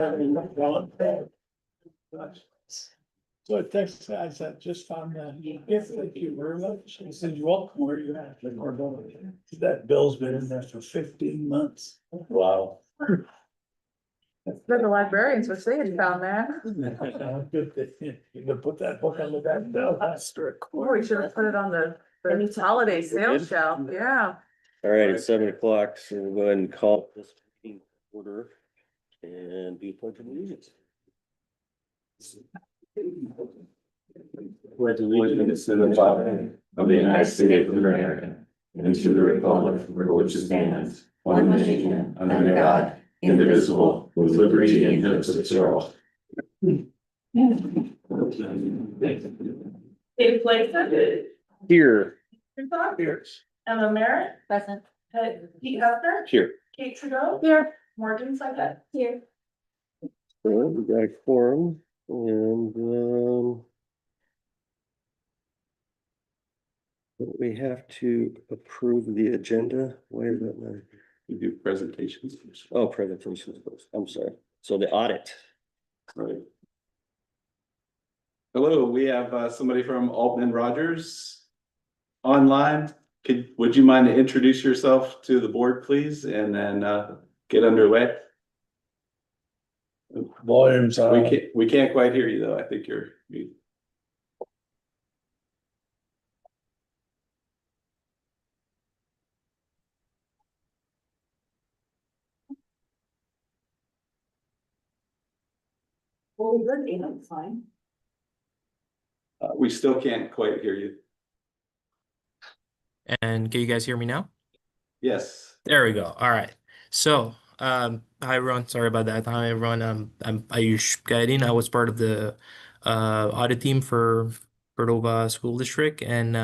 So I texted, I said, just found the gift, thank you very much. He said, you're welcome, where you at? In Cordova. That bill's been in there for 15 months. Wow. They're the librarians, which they had found that. Good thing. You can put that book on the back bill. That's Or we should have put it on the holiday sales shelf, yeah. All right, it's 7 o'clock, so we'll go ahead and call this meeting to order and be pledge of allegiance. Pledge allegiance to the flag of the United States of America and to the republic for which it stands, one nation, under God, indivisible, with liberty and justice for all. Dave Blakeson, Here. Here's. Emma Merritt, Present. Pete Hefner, Here. Kate Trudeau, Here. Morgan Sudette. Here. So we got a quorum and we have to approve the agenda. Why is that not? We do presentations. Oh, presentations. I'm sorry. So the audit. Right. Hello, we have somebody from Altman Rogers online. Would you mind to introduce yourself to the board, please, and then get underway? Volumes on. We can't quite hear you though. I think you're mute. Well, good, it's fine. We still can't quite hear you. And can you guys hear me now? Yes. There we go. All right. So, hi everyone. Sorry about that. Hi everyone. I'm Ayush Gaidin. I was part of the audit team for Cordova School District, and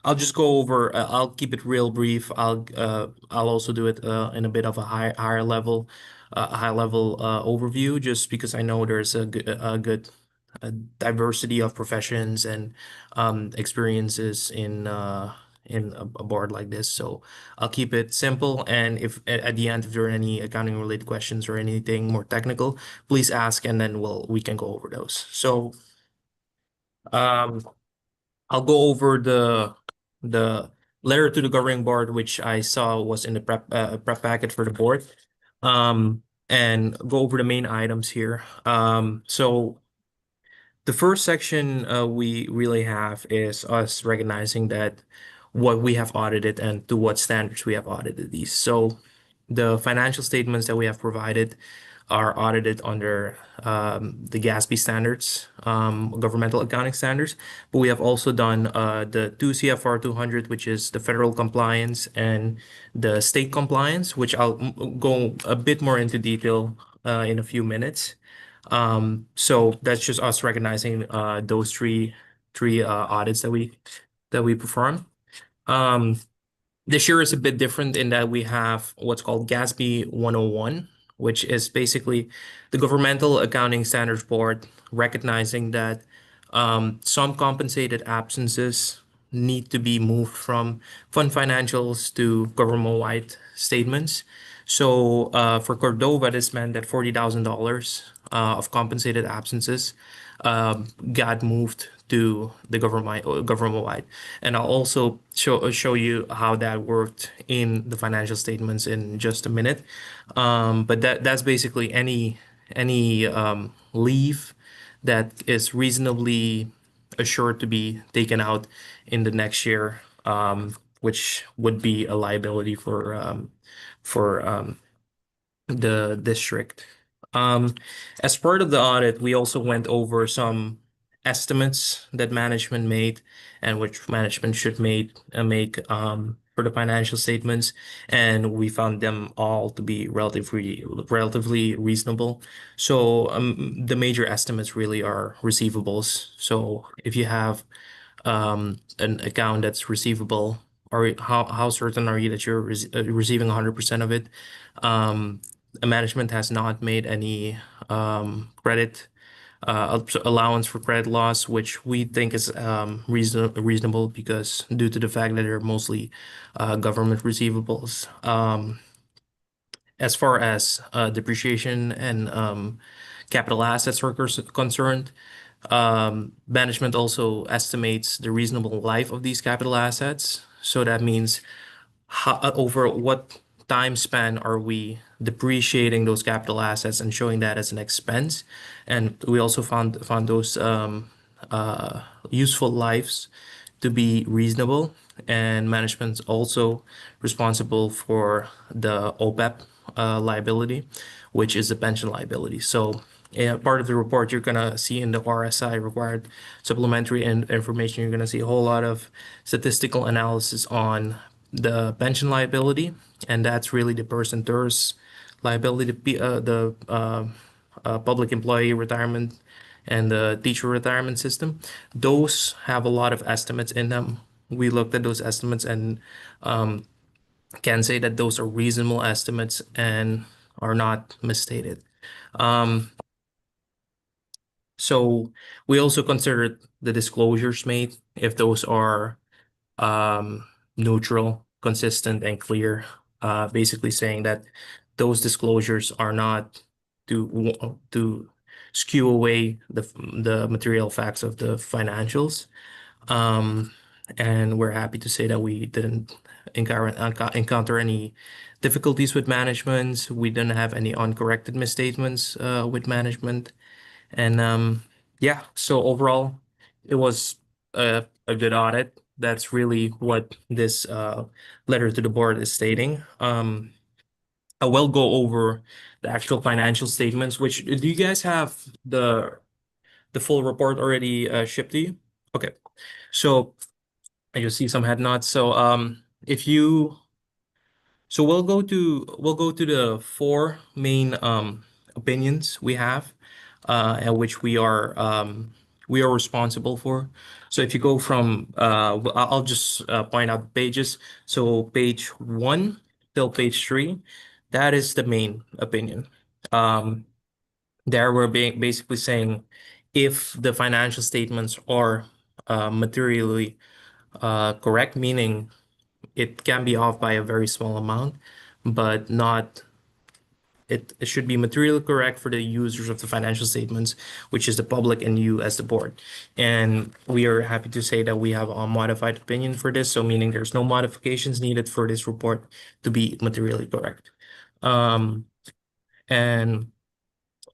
I'll just go over. I'll keep it real brief. I'll also do it in a bit of a high level overview, just because I know there's a good diversity of professions and experiences in a board like this. So I'll keep it simple, and if at the end if there are any accounting related questions or anything more technical, please ask, and then we can go over those. So I'll go over the letter to the governing board, which I saw was in the prep packet for the board, and go over the main items here. So the first section we really have is us recognizing that what we have audited and to what standards we have audited these. So the financial statements that we have provided are audited under the GASB standards, governmental accounting standards, but we have also done the 2 CFR 200, which is the federal compliance, and the state compliance, which I'll go a bit more into detail in a few minutes. So that's just us recognizing those three audits that we perform. This year is a bit different in that we have what's called GASB 101, which is basically the Governmental Accounting Standards Board recognizing that some compensated absences need to be moved from fund financials to government-wide statements. So for Cordova, this meant that $40,000 of compensated absences got moved to the government-wide. And I'll also show you how that worked in the financial statements in just a minute. But that's basically any leave that is reasonably assured to be taken out in the next year, which would be a liability for the district. As part of the audit, we also went over some estimates that management made and which management should make for the financial statements, and we found them all to be relatively reasonable. So the major estimates really are receivables. So if you have an account that's receivable, or how certain are you that you're receiving 100% of it? Management has not made any credit allowance for credit loss, which we think is reasonable because due to the fact that they're mostly government receivables. as far as depreciation and capital assets are concerned, management also estimates the reasonable life of these capital assets. So that means over what time span are we depreciating those capital assets and showing that as an expense? And we also found those useful lives to be reasonable. And management's also responsible for the OPEP liability, which is the pension liability. So part of the report you're gonna see in the RSI required supplementary information, you're gonna see a whole lot of statistical analysis on the pension liability, and that's really the person tourist liability, the public employee retirement and the teacher retirement system. Those have a lot of estimates in them. We looked at those estimates and can say that those are reasonable estimates and are not misstated. So we also considered the disclosures made, if those are neutral, consistent, and clear. Basically saying that those disclosures are not to skew away the material facts of the financials. And we're happy to say that we didn't encounter any difficulties with management. We didn't have any uncorrected misstatements with management. And yeah, so overall, it was a good audit. That's really what this letter to the board is stating. I will go over the actual financial statements, which do you guys have the full report already shipped to you? Okay. So I just see some head nods. So if you so we'll go to the four main opinions we have, and which we are responsible for. So if you go from I'll just point out the pages. So page 1 till page 3, that is the main opinion. There we're basically saying if the financial statements are materially correct, meaning it can be off by a very small amount, but not it should be materially correct for the users of the financial statements, which is the public and you as the board. And we are happy to say that we have a modified opinion for this, so meaning there's no modifications needed for this report to be materially correct. And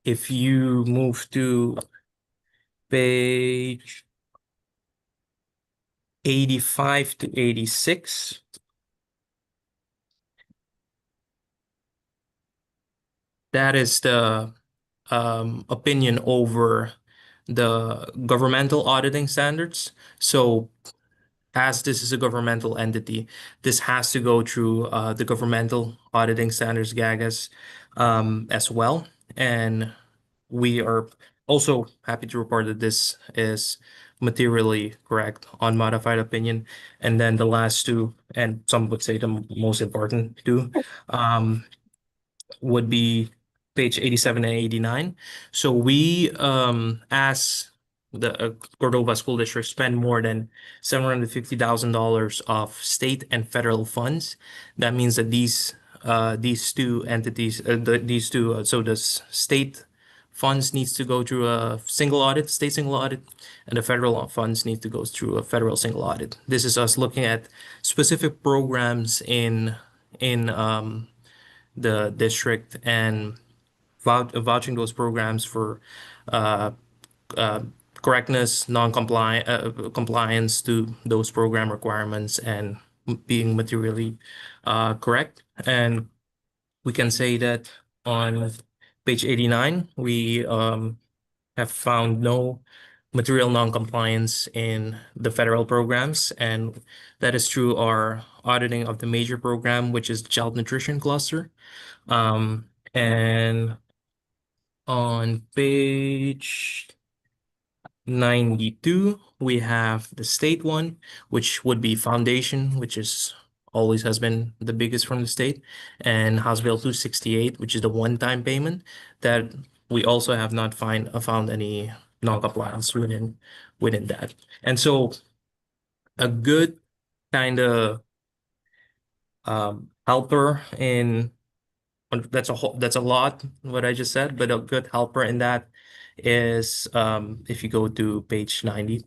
if you move to page 85 to 86, that is the opinion over the governmental auditing standards. So as this is a governmental entity, this has to go through the governmental auditing standards, GAGAs, as well. And we are also happy to report that this is materially correct on modified opinion. And then the last two, and some would say the most important two, would be page 87 and 89. So we, as the Cordova School District, spend more than $750,000 of state and federal funds. That means that these two entities, so the state funds needs to go through a single audit, state single audit, and the federal funds need to go through a federal single audit. This is us looking at specific programs in the district and vouching those programs for uh, uh, correctness, compliance to those program requirements and being materially correct. And we can say that on page 89, we have found no material non-compliance in the federal programs, and that is through our auditing of the major program, which is the child nutrition cluster. And on page 92, we have the state one, which would be foundation, which is always has been the biggest from the state, and House Bill 268, which is the one-time payment that we also have not found any non-compliance within that. And so a good kind of helper in that's a lot, what I just said, but a good helper in that is, if you go to page 90.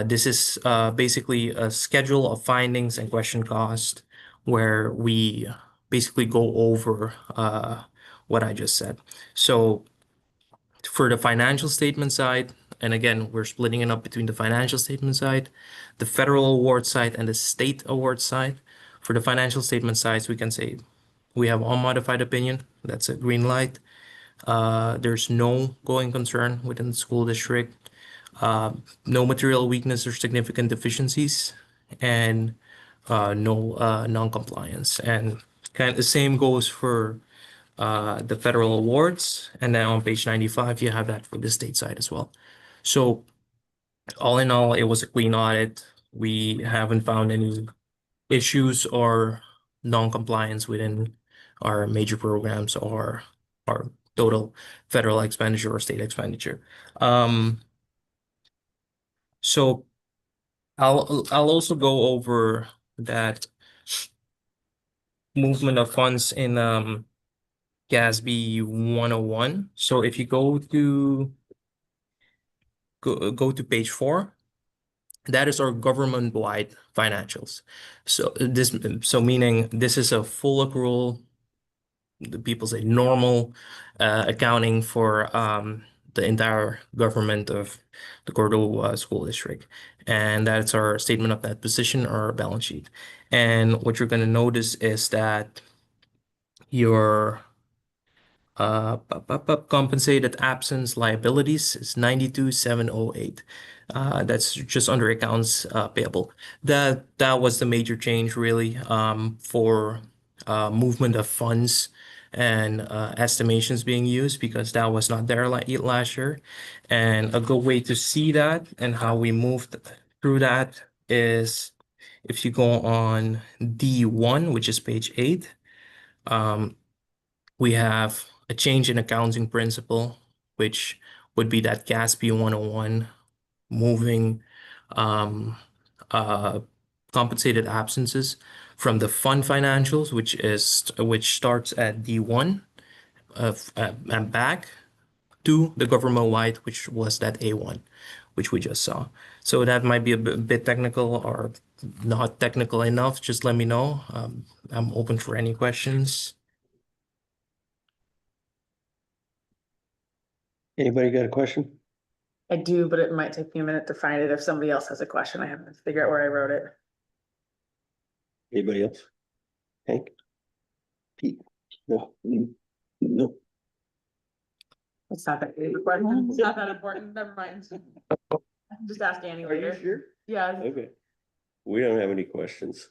This is basically a schedule of findings and question cost where we basically go over what I just said. So for the financial statement side, and again, we're splitting it up between the financial statement side, the federal award side, and the state award side. For the financial statement sides, we can say we have unmodified opinion. That's a green light. There's no going concern within the school district. No material weakness or significant deficiencies, and no non-compliance. And kind of the same goes for the federal awards. And then on page 95, you have that for the state side as well. So all in all, it was a clean audit. We haven't found any issues or non-compliance within our major programs or our total federal expenditure or state expenditure. So I'll also go over that movement of funds in GASB 101. So if you go to page 4, that is our government-wide financials. So meaning this is a full accrual, the people say normal accounting for the entire government of the Cordova School District. And that's our statement of that position or our balance sheet. And what you're going to notice is that your compensated absence liabilities is 92,708. That's just under accounts payable. That was the major change really for movement of funds and estimations being used, because that was not there last year. And a good way to see that and how we moved through that is if you go on D1, which is page 8. We have a change in accounting principle, which would be that GASB 101 moving uh, compensated absences from the fund financials, which starts at D1 and back to the government-wide, which was that A1, which we just saw. So that might be a bit technical or not technical enough. Just let me know. I'm open for any questions. Anybody got a question? I do, but it might take me a minute to find it. If somebody else has a question, I have to figure out where I wrote it. Anybody else? Hank? Pete? No. No. It's not that big of a question. It's not that important. Never mind. Just ask Annie Are you later. sure? Yeah. Okay. We don't have any questions.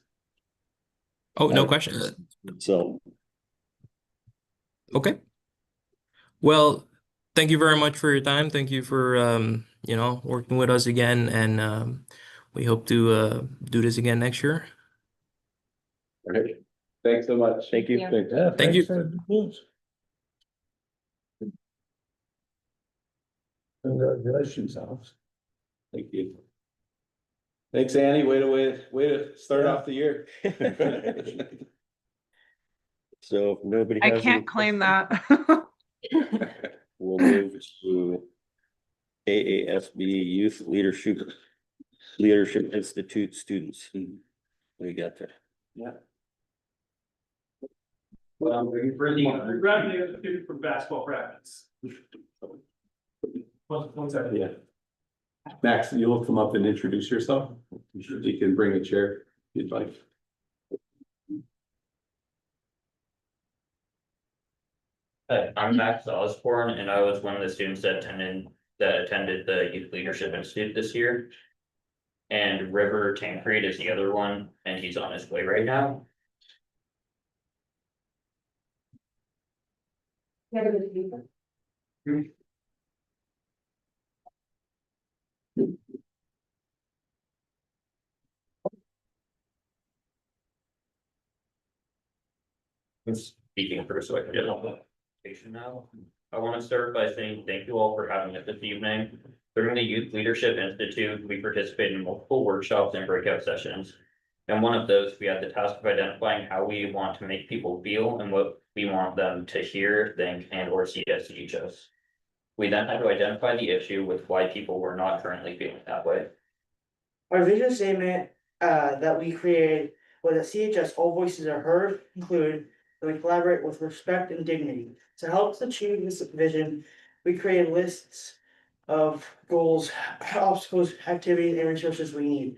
Oh, no questions. So, Okay. Well, thank you very much for your time. Thank you for working with us again, and we hope to do this again next year. All right. Thanks so much. thank you. Yeah, Thank you. thanks for the news. Congratulations, Alex. Thank you. Thanks, Annie. Way to start off the year. So if nobody I has any can't claim that. we'll move to AASB Youth Leadership Institute students. We got there. Yeah. Revenue from basketball practice. One second. Yeah. Max, you'll come up and introduce yourself. You can bring a chair if you'd like. Hi, I'm Max Osborne, and I was one of the students that attended the Youth Leadership Institute this year. And River Tancred is the other one, and he's on his way right now. I'm speaking first, so I can get on the presentation now. I want to start by saying thank you all for having us this evening. During the Youth Leadership Institute, we participated in multiple workshops and breakout sessions. And one of those, we had the task of identifying how we want to make people feel and what we want them to hear, think, and or see as CHS. We then had to identify the issue with why people were not currently feeling that way. Our vision statement that we created was that CHS, all voices are heard, included, and we collaborate with respect and dignity. To help us achieve this vision, we created lists of goals, obstacles, activities, and resources we need.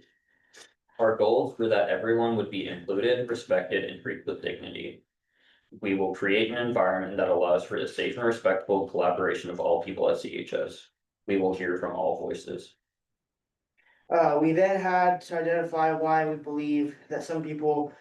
Our goals were that everyone would be included, respected, and treated with dignity. We will create an environment that allows for the safe and respectful collaboration of all people at CHS. We will hear from all voices. We then had to identify why we believe that some people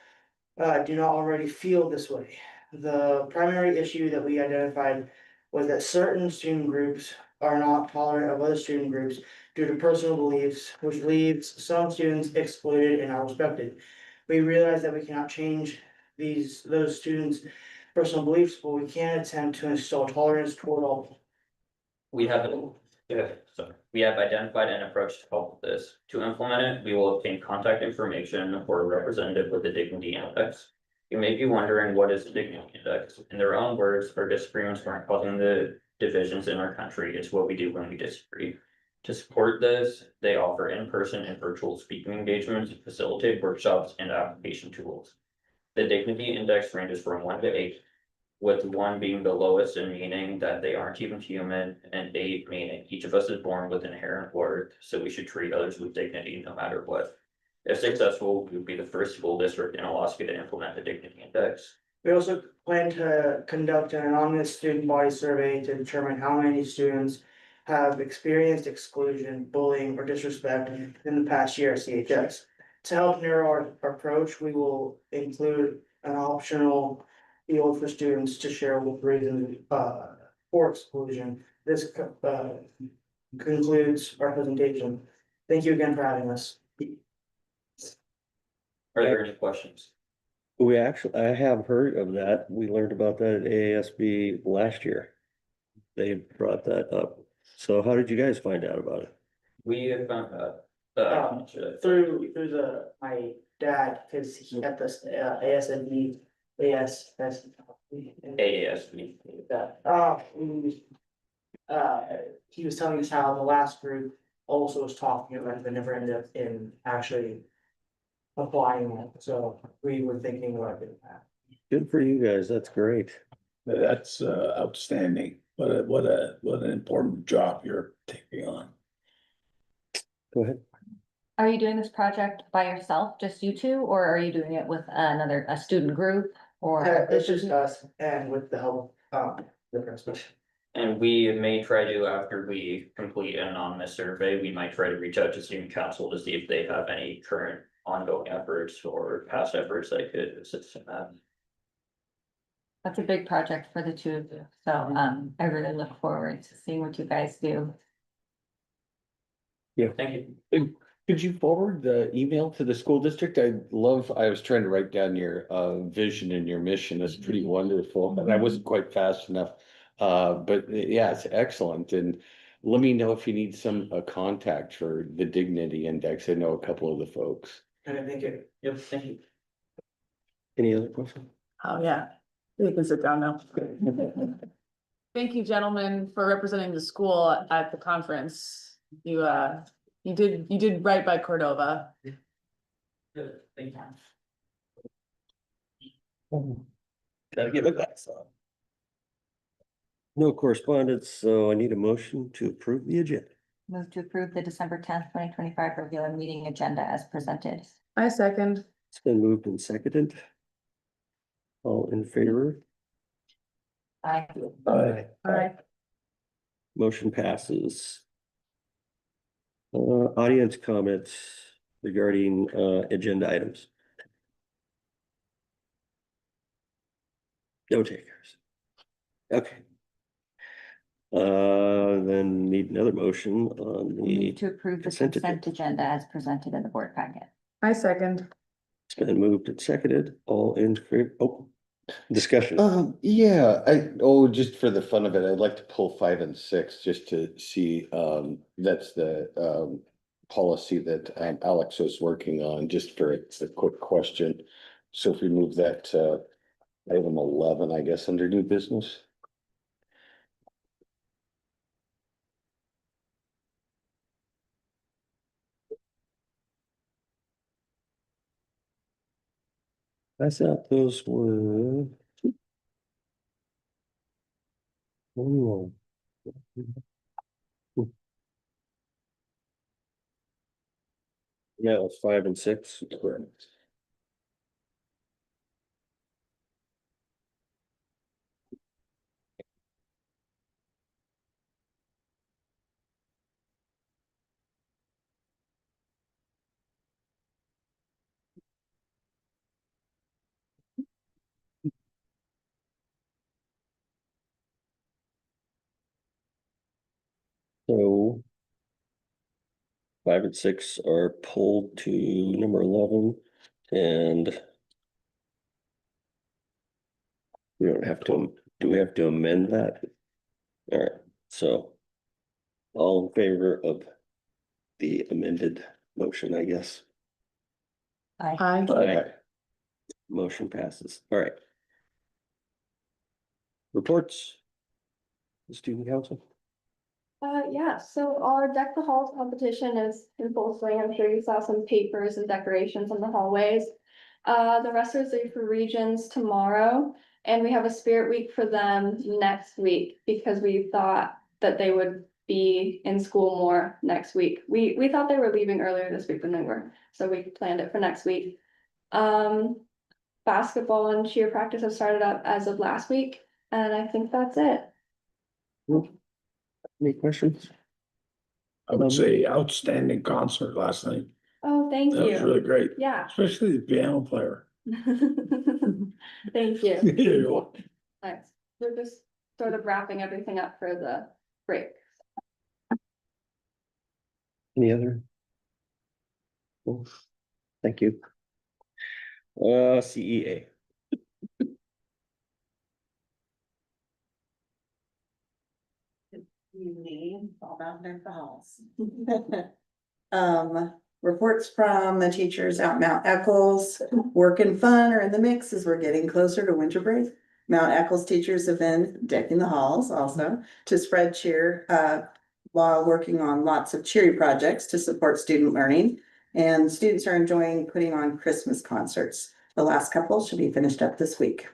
do not already feel this way. The primary issue that we identified was that certain student groups are not tolerant of other student groups due to personal beliefs, which leaves some students excluded and not respected. We realized that we cannot change those students' personal beliefs, but we can attempt to instill tolerance toward all. We have identified an approach to help with this. To implement it, we will obtain contact information for a representative with the Dignity Index. You may be wondering, what is the Dignity Index? In their own words, our disagreements weren't causing the divisions in our country. It's what we do when we disagree. To support this, they offer in-person and virtual speaking engagements, facilitate workshops, and application tools. The Dignity Index ranges from 1 to 8, with 1 being the lowest in meaning that they aren't even human, and 8 meaning each of us is born with inherent worth, so we should treat others with dignity no matter what. If successful, we would be the first school district in Alaska to implement the Dignity Index. We also plan to conduct an anonymous student body survey to determine how many students have experienced exclusion, bullying, or disrespect in the past year at CHS. To help narrow our approach, we will include an optional field for students to share with reasons for exclusion. This concludes our presentation. Thank you again for having us. Are there any questions? I have heard of that. We learned about that at AASB last year. They brought that up. So how did you guys find out about it? We have found Through my dad, because he had this ASB. AASB. He was telling us how the last group also was talking about it, but never ended up in actually applying it, so we were thinking about doing that. Good for you guys. That's great. That's outstanding. What an important job you're taking on. Go ahead. Are you doing this project by yourself, just you two, or are you doing it with a student group or? It's just us and with the help of the principal. And we may try to, after we complete an anonymous survey, we might try to reach out to student council to see if they have any current ongoing efforts or past efforts that could assist in that. That's a big project for the two of you, so I really look forward to seeing what you guys do. Thank you. Could you forward the email to the school district? I was trying to write down your vision and your mission. It's pretty wonderful, and I wasn't quite fast enough. But yeah, it's excellent. And let me know if you need a contact for the Dignity Index. I know a couple of the folks. Okay, thank you. Yep, thank you. Any other questions? Oh, yeah. We can sit down now. Thank you, gentlemen, for representing the school at the conference. You did right by Cordova. Good, thank you. Gotta get my glasses on. No correspondence, so I need a motion to approve the agenda. Move to approve the December 10th, 2025 regular meeting agenda as presented. I second. It's been moved and seconded. All in favor? Aye. Aye. All right. Motion passes. Audience comments regarding agenda items. No takers. Okay. Then need another motion on the, Move to approve the consent consent agenda as presented in the board packet. I second. it's been moved and seconded. All in favor? Oh, discussion. Yeah, just for the fun of it, I'd like to pull 5 and 6 just to see, that's the policy that Alex was working on, just for a quick question. So if we move that Item 11, I guess, under new business. I thought those were. Oh. Yeah, it was 5 and 6. Correct. So 5 and 6 are pulled to number 11, and we don't have to, do we have to amend that? All right, so all in favor of the amended motion, I guess. Aye. Hi. Motion passes. All right. Reports. Student council. Yeah, so our Deck the Halls competition is in full swing. I'm sure you saw some papers and decorations on the hallways. The rest is due for regions tomorrow, and we have a spirit week for them next week because we thought that they would be in school more next week. We thought they were leaving earlier this week than they were, so we planned it for next week. Basketball and cheer practice have started up as of last week, and I think that's it. Any questions? I would say outstanding concert last night. Oh, thank That was you. really great, Yeah. especially the piano player. Thank you. You're welcome. Nice. We're just sort of wrapping everything up for the break. Any other? Cool. Thank you. CEA. Evening, all about their halls. Reports from the teachers out Mount Eccles, work and fun are in the mix as we're getting closer to winter break. Mount Eccles teachers have been decking the halls also to spread cheer, while working on lots of cheery projects to support student learning. And students are enjoying putting on Christmas concerts. The last couple should be finished up this week.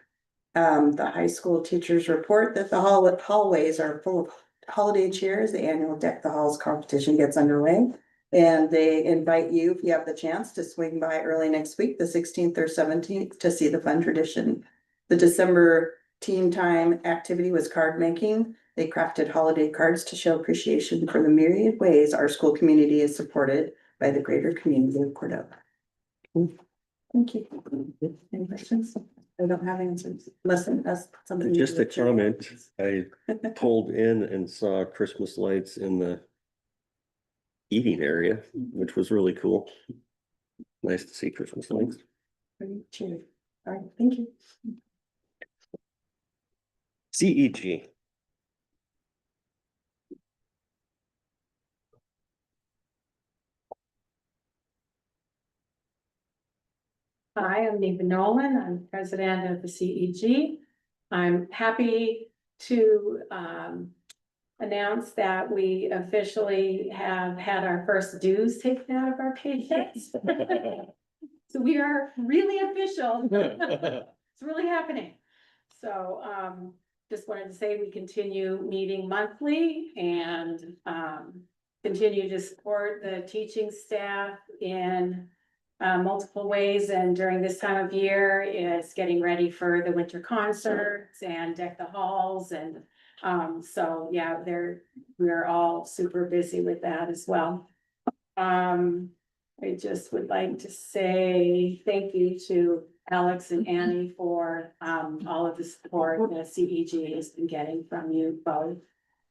The high school teachers report that the hallways are full of holiday cheer as the annual Deck the Halls competition gets underway. And they invite you, if you have the chance, to swing by early next week, the 16th or 17th, to see the fun tradition. The December teen time activity was card making. They crafted holiday cards to show appreciation for the myriad ways our school community is supported by the greater community of Cordova. Thank you. Any questions? I don't have answers. Listen, that's something. Just a comment, I pulled in and saw Christmas lights in the eating area, which was really cool. Nice to see Christmas lights. Cheers. All right, thank you. CEG. Hi, I'm Neva Nolan. I'm president of the CEG. I'm happy to announce that we officially have had our first dues taken out of our paychecks. So we are really official. It's really happening. So just wanted to say we continue meeting monthly and continue to support the teaching staff in multiple ways, and during this time of year is getting ready for the winter concerts and Deck the Halls, and so yeah, we're all super busy with that as well. I just would like to say thank you to Alex and Annie for all of the support the CEG has been getting from you both.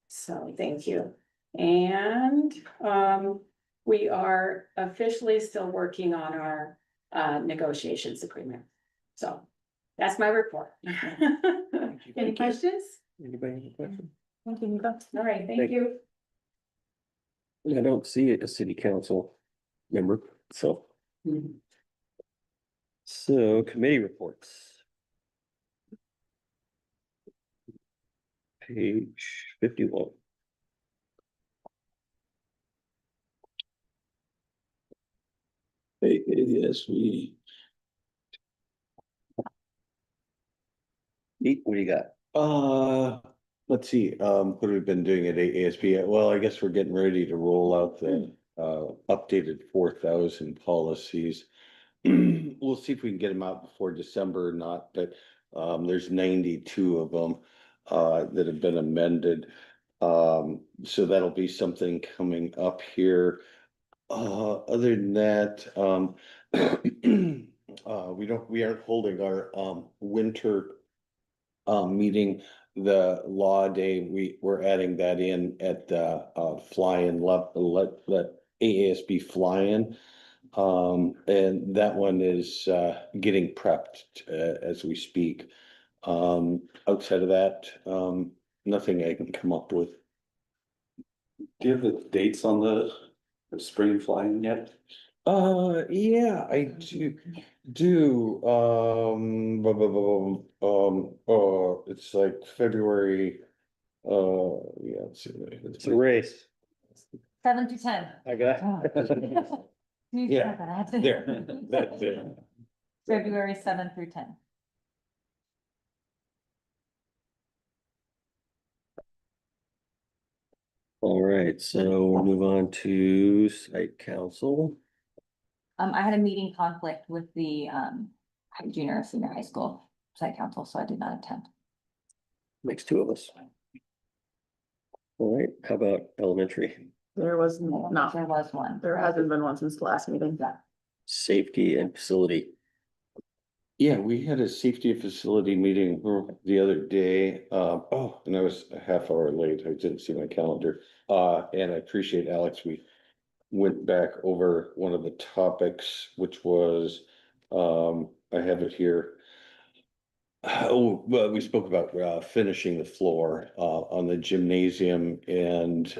So thank you. And we are officially still working on our negotiations agreement. So that's my report. Any questions? Anybody have a question? Thank you, Nika. All right, thank Thank you. I don't see a city council member, so. So committee reports. page 51. Yes, Pete, what do you got? Let's see, what have we been doing at ASB? Well, I guess we're getting ready to roll out the updated 4,000 policies. We'll see if we can get them out before December or not, but there's 92 of them that have been amended. So that'll be something coming up here. Other than that, we aren't holding our winter meeting, the law day. We're adding that in at the fly-in, let AASB fly-in. And that one is getting prepped as we speak. Outside of that, nothing I can come up with. Do you have the dates on the spring flying yet? Yeah, I do, it's like February, yeah, let's see. It's a race. 7 to 10. I got. Yeah, there, that's it. February 7 through 10. All right, so we'll move on to site council. I had a meeting conflict with the junior senior high school site council, so I did not attend. Makes two of us. All right, how about elementary? There was not, There was one. there hasn't been one since the last meeting. Safety and facility. Yeah, we had a safety facility meeting the other day. And I was a half hour late. I didn't see my calendar. And I appreciate Alex. We went back over one of the topics, which was, I have it here. Oh, well, we spoke about finishing the floor on the gymnasium and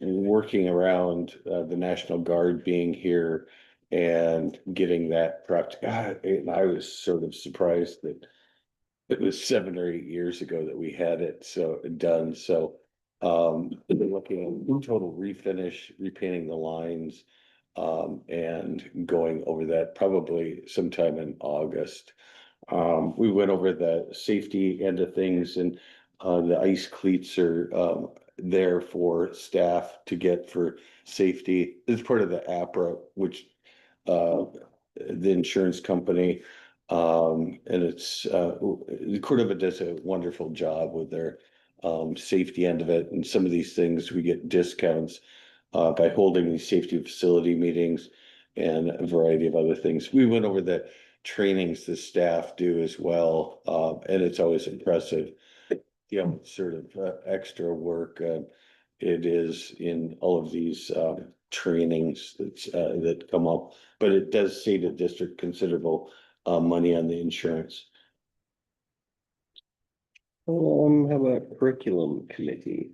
working around the National Guard being here and getting that prepped. God, and I was sort of surprised that it was 7 or 8 years ago that we had it so done. So looking at total refinish, repainting the lines, and going over that probably sometime in August. We went over the safety end of things, and the ice cleats are there for staff to get for safety. It's part of the APRA, which the insurance company, and it's Cordova does a wonderful job with their safety end of it. And some of these things we get discounts by holding these safety facility meetings and a variety of other things. We went over the trainings the staff do as well, and it's always impressive, you know, sort of extra work it is in all of these trainings that come up. But it does save the district considerable money on the insurance. How about curriculum committee?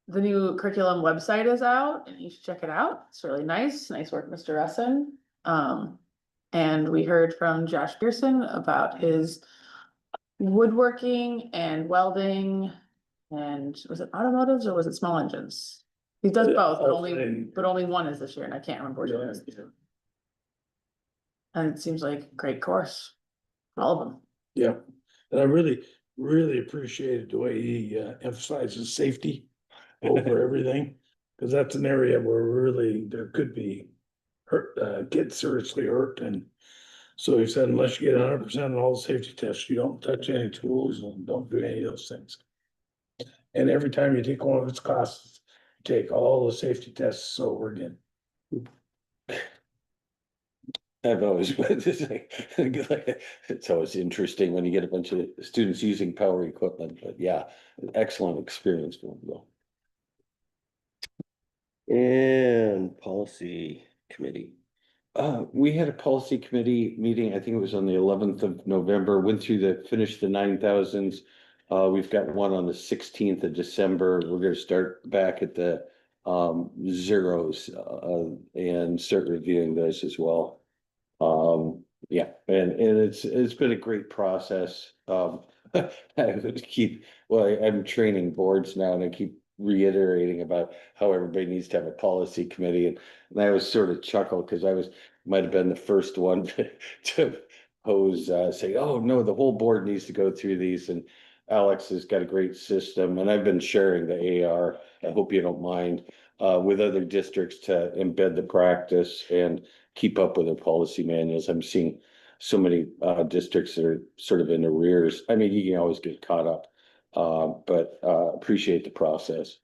The new curriculum website is out and you should check it out. It's really nice. Nice work, Mr. Russin. And we heard from Josh Pearson about his woodworking and welding. And was it automotives or was it small engines? He does both, but only one is this year and I can't remember which one it is. And it seems like a great course, all of them. yeah, and I really appreciated the way he emphasizes safety over everything. Cause that's an area where really there could be hurt, kids seriously hurt. And so he said, unless you get 100% on all the safety tests, you don't touch any tools and don't do any of those things. And every time you take one of his classes, you take all the safety tests over again. I've always, it's always interesting when you get a bunch of students using power equipment, but yeah, excellent experience for them though. And policy committee. We had a policy committee meeting, I think it was on the 11th of November, went through finished the 9,000s. We've got one on the 16th of December. We're gonna start back at the zeros and start reviewing those as well. Yeah, and it's been a great process. I'm training boards now and I keep reiterating about how everybody needs to have a policy committee and I was sort of chuckle because might have been the first one to pose, say, oh, no, the whole board needs to go through these and Alex has got a great system and I've been sharing the AR, I hope you don't mind, with other districts to embed the practice and keep up with their policy manuals. I'm seeing so many districts that are sort of in arrears. I mean, you can always get caught up, but appreciate the process.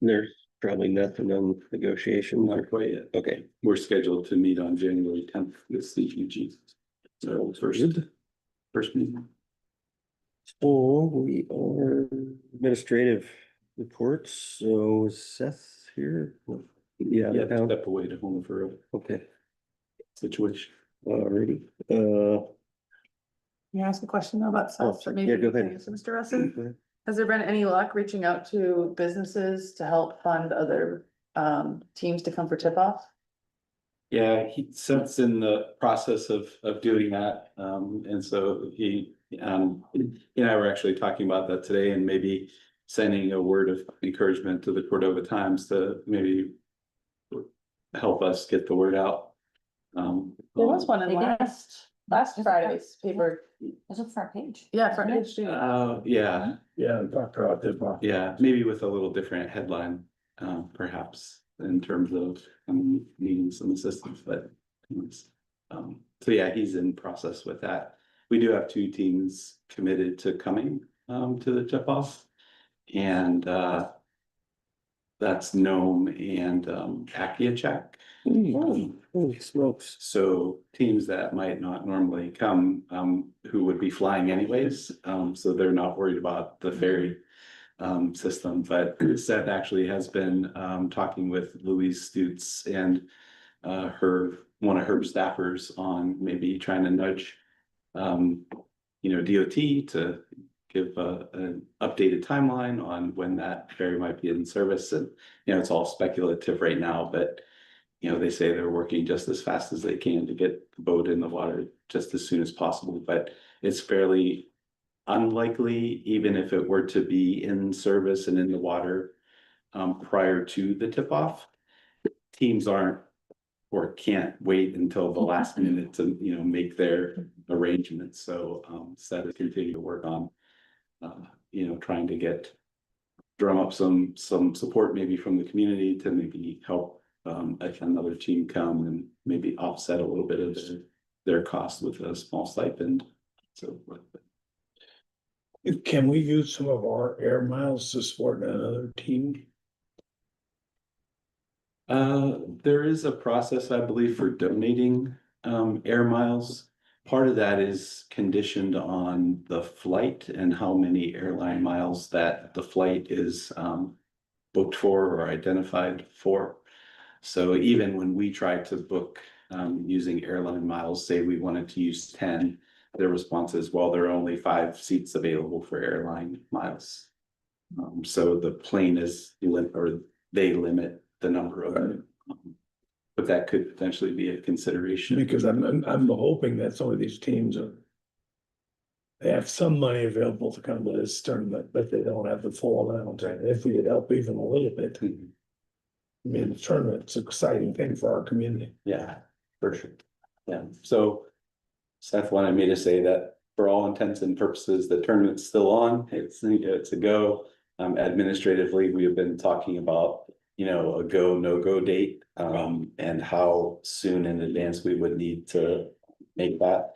There's probably nothing on negotiation. Not quite yet. Okay, We're scheduled to meet on January 10th with CEG. So first meeting. so we are administrative reports. So is Seth here? Yeah, Yeah, step away to home for a okay, situation. alrighty. Can you ask a question though about Oh, Seth? Or maybe yeah, go you can ahead. answer, Mr. Russell? Has there been any luck reaching out to businesses to help fund other teams to come for tip-off? Yeah, Seth's in the process of doing that. And so he and I were actually talking about that today and maybe sending a word of encouragement to the Cordova Times to maybe help us get the word out. There was one in They did. last Friday's paper. There's a front page. Yeah, front page too. Yeah, Yeah, talk about that. yeah, maybe with a little different headline, perhaps in terms of needing some assistance, but anyways. So yeah, he's in process with that. We do have 2 teams committed to coming to the tip off. And that's Nome and Akiachak. Holy smokes. So teams that might not normally come, who would be flying anyways, so they're not worried about the ferry system, but Seth actually has been talking with Louise Stutz and one of her staffers on maybe trying to nudge DOT to give an updated timeline on when that ferry might be in service. And it's all speculative right now, but they say they're working just as fast as they can to get the boat in the water just as soon as possible, but it's fairly unlikely, even if it were to be in service and in the water prior to the tip-off. Teams aren't or can't wait until the last minute to, make their arrangements. So Seth is continuing to work on, trying to drum up some support maybe from the community to maybe help another team come and maybe offset a little bit of their cost with a small stipend. So Can we use some of our air miles to support another team? there is a process, I believe, for donating air miles. Part of that is conditioned on the flight and how many airline miles that the flight is booked for or identified for. So even when we tried to book using airline miles, say we wanted to use 10, their response is, well, there are only 5 seats available for airline miles. So the plane is they limit the number of it. But that could potentially be a consideration. Because I'm hoping that some of these teams they have some money available to come to this tournament, but they don't have the full amount. And if we could help even a little bit, I mean, the tournament's an exciting thing for our community. Yeah, for sure. Yeah, so Seth wanted me to say that for all intents and purposes, the tournament's still on. It's a go. Administratively, we have been talking about, a go, no go date, and how soon in advance we would need to make that.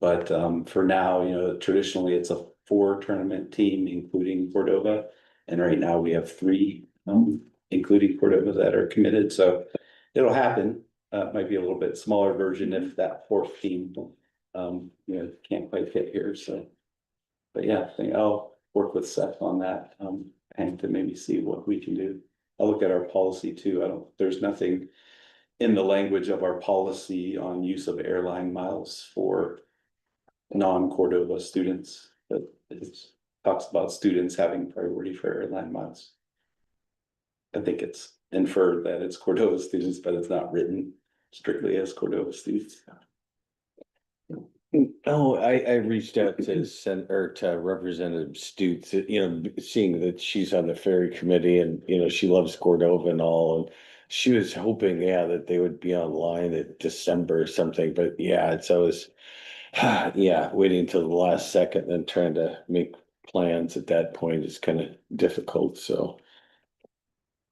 But for now, traditionally it's a 4 tournament team, including Cordova. And right now we have 3, including Cordova, that are committed. So it'll happen. It might be a little bit smaller version if that 4th team, can't quite get here. So, but yeah, I think I'll work with Seth on that, and to maybe see what we can do. I'll look at our policy too. There's nothing in the language of our policy on use of airline miles for non-Cordova students, but it talks about students having priority for airline miles. I think it's inferred that it's Cordova students, but it's not written strictly as Cordova students. Oh, I reached out to to Representative Stutes, seeing that she's on the ferry committee and, she loves Cordova and all. And she was hoping, that they would be online in December or something, but it's always, waiting until the last second and trying to make plans at that point is kind of difficult, so.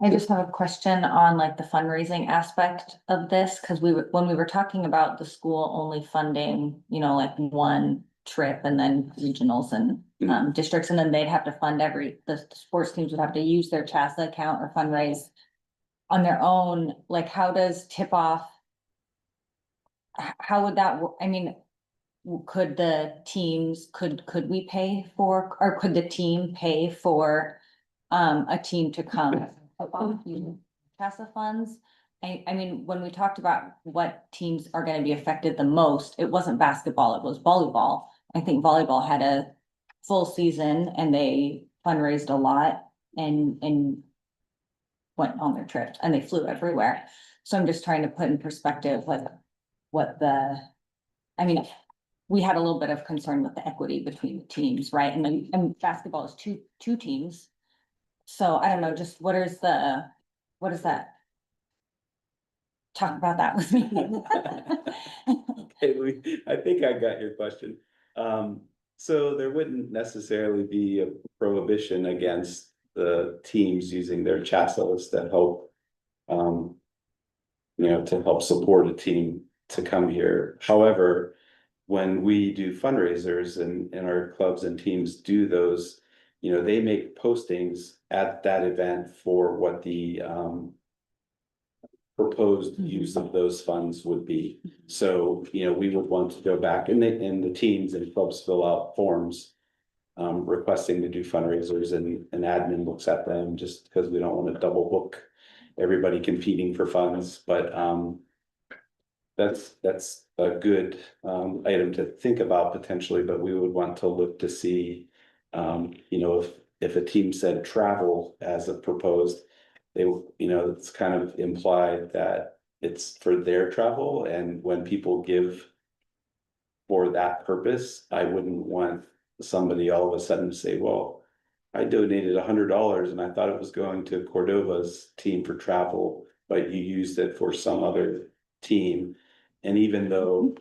I just have a question on like the fundraising aspect of this, because when we were talking about the school only funding, like one trip and then regionals and districts, and then they'd have to fund the sports teams would have to use their CHASA account or fundraise on their own, like how does tip off? How would that work? I mean, could the teams, could we pay for, or could the team pay for a team to come using CASA funds? I mean, when we talked about what teams are gonna be affected the most, it wasn't basketball, it was volleyball. I think volleyball had a full season and they fundraised a lot and went on their trips and they flew everywhere. So I'm just trying to put in perspective, like I mean, we had a little bit of concern with the equity between the teams, right? And basketball is two teams. So I don't know, just what is that? Talk about that with me. Okay, I think I got your question. So there wouldn't necessarily be a prohibition against the teams using their CHASAs to help. To help support a team to come here. However, when we do fundraisers and our clubs and teams do those, they make postings at that event for what the proposed use of those funds would be. So, we would want to go back and the teams and clubs fill out forms requesting to do fundraisers and admin looks at them just because we don't want to double book everybody competing for funds, but that's a good item to think about potentially, but we would want to look to see if a team said travel as a proposed, it's kind of implied that it's for their travel, and when people give for that purpose, I wouldn't want somebody all of a sudden to say, well, I donated $100 and I thought it was going to Cordova's team for travel, but you used it for some other team. And even though,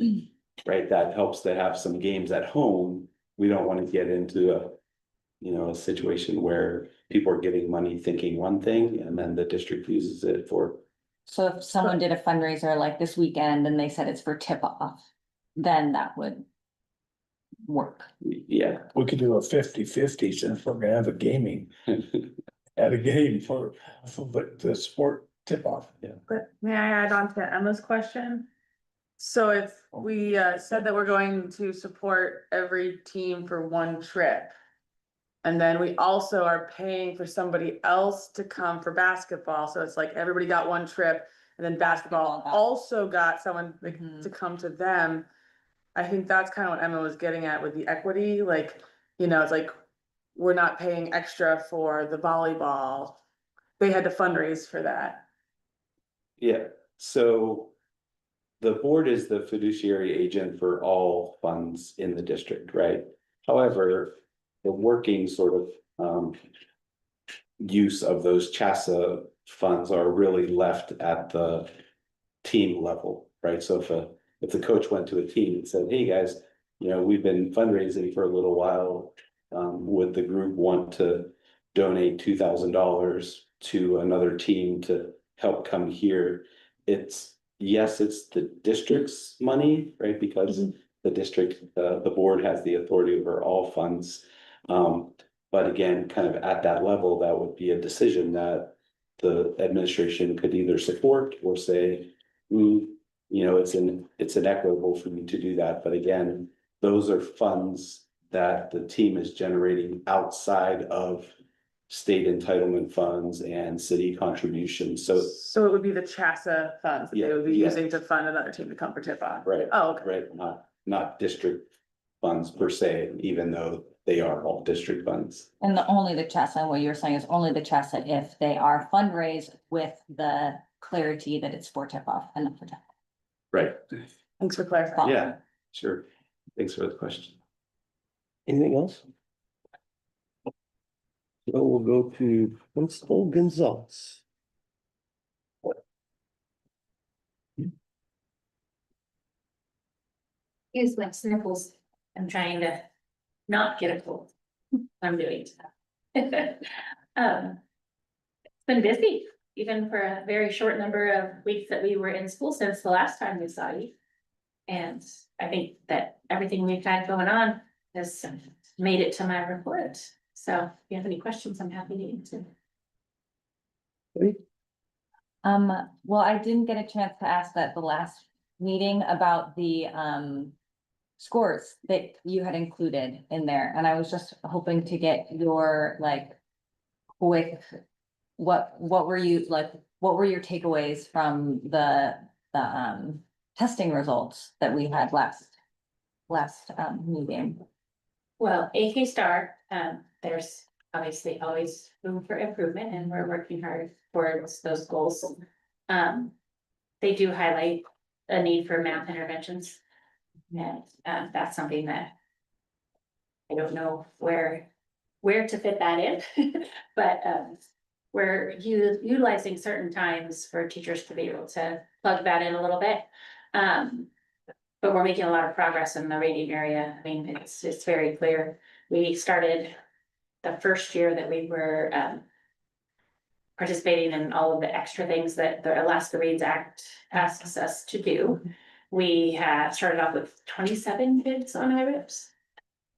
right, that helps to have some games at home, we don't want to get into a situation where people are giving money thinking one thing and then the district uses it for. So if someone did a fundraiser like this weekend and they said it's for tip off, then that would work. Yeah. We could do a 50-50 since we're gonna have a gaming. At a game for the sport tip off. Yeah. But may I add on to Emma's question? So if we said that we're going to support every team for one trip. And then we also are paying for somebody else to come for basketball, so it's like everybody got one trip. And then basketball also got someone to come to them. I think that's kind of what Emma was getting at with the equity, like, it's like, we're not paying extra for the volleyball. They had to fundraise for that. Yeah, so the board is the fiduciary agent for all funds in the district, right? However, the working sort of use of those CHASA funds are really left at the team level, right? So if the coach went to a team and said, hey guys, we've been fundraising for a little while, would the group want to donate $2,000 to another team to help come here? Yes, it's the district's money, right? Because the district, the board has the authority over all funds. But again, kind of at that level, that would be a decision that the administration could either support or say, it's inequitable for me to do that. But again, those are funds that the team is generating outside of state entitlement funds and city contributions. So it would be the CHASA funds that they would be Yeah. using to fund another team to come for tip off. Right. Oh, okay. Right, not district funds per se, even though they are all district funds. And only the CHASA, and what you're saying is only the CHASA if they are fundraised with the clarity that it's for tip off and not for tip. Right, Thanks for clarifying. yeah, sure. Thanks for the question. Anything else? So we'll go to Principal Gonzalez. Use my sniffles. I'm trying to not get a cold. I'm doing stuff. It's been busy, even for a very short number of weeks that we were in school since the last time we saw you. And I think that everything we've had going on has made it to my report. So if you have any questions, I'm happy to answer. Well, I didn't get a chance to ask that the last meeting about the scores that you had included in there, and I was just hoping to get your like quick, what were you like, what were your takeaways from the testing results that we had last meeting? Well, AK Star, there's obviously always room for improvement and we're working hard towards those goals. They do highlight a need for math interventions. And that's something that I don't know where to fit that in, but we're utilizing certain times for teachers to be able to plug that in a little bit. But we're making a lot of progress in the reading area. I mean, it's very clear. We started the first year that we were participating in all of the extra things that the Alaska Reads Act asks us to do. We have started off with 27 kids on IRIPS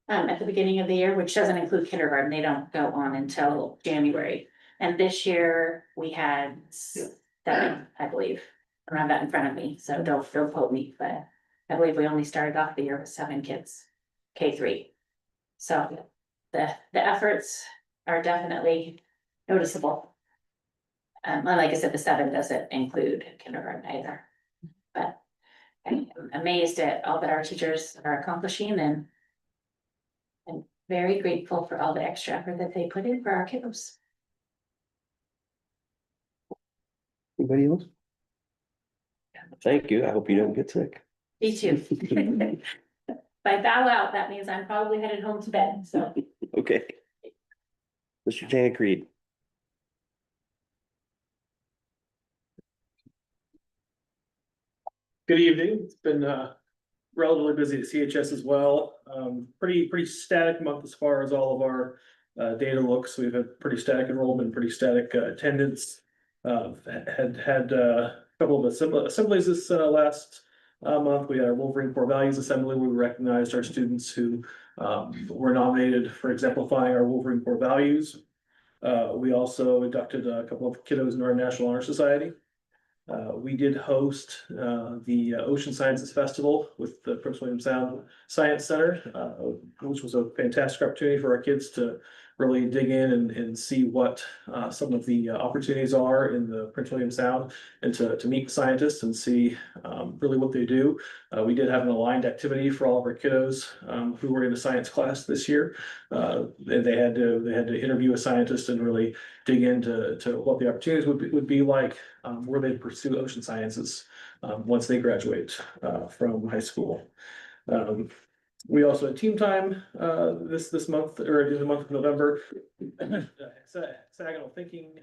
at the beginning of the year, which doesn't include kindergarten. They don't go on until January. And this year we had 7, I believe. I don't have that in front of me, so don't quote me, but I believe we only started off the year with 7 kids, K3. So the efforts are definitely noticeable. And like I said, the 7 doesn't include kindergarten either. But I'm amazed at all that our teachers are accomplishing and very grateful for all the extra effort that they put in for our kiddos. Anybody else? Thank you. I hope you don't get sick. Me too. If I bow out, that means I'm probably headed home to bed, so. Okay. Mr. Janik Reed. Good evening. It's been relatively busy at CHS as well. Pretty static month as far as all of our data looks. We've had pretty static enrollment, pretty static attendance. Had a couple of assemblies this last month. We had our Wolverine Core Values Assembly. We recognized our students who were nominated for exemplifying our Wolverine Core Values. We also inducted a couple of kiddos into our National Honor Society. We did host the Ocean Sciences Festival with the Prince William Sound Science Center, which was a fantastic opportunity for our kids to really dig in and see what some of the opportunities are in the Prince William Sound and to meet scientists and see really what they do. We did have an aligned activity for all of our kiddos who were in a science class this year. They had to interview a scientist and really dig into what the opportunities would be like where they pursue ocean sciences once they graduate from high school. We also had team time this month, or in the month of November. Hexagonal thinking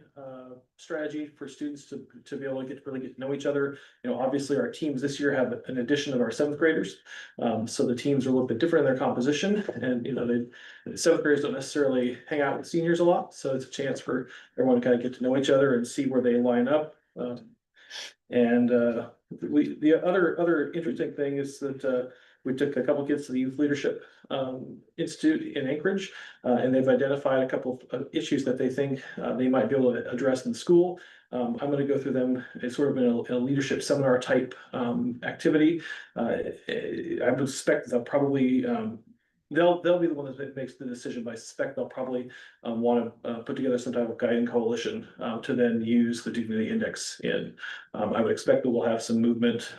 strategy for students to be able to really get to know each other. You know, obviously our teams this year have an addition of our 7th graders. So the teams are a little bit different in their composition, and you know, the 7th graders don't necessarily hang out with seniors a lot. So it's a chance for everyone to kind of get to know each other and see where they line up. The other interesting thing is that we took a couple kids to the Youth Leadership Institute in Anchorage, and they've identified a couple of issues that they think they might be able to address in school. I'm going to go through them. It's sort of been a leadership seminar type activity. I would suspect they'll probably they'll be the one that makes the decision, but I suspect they'll probably want to put together some type of guiding coalition to then use the Dignity Index in. I would expect that we'll have some movement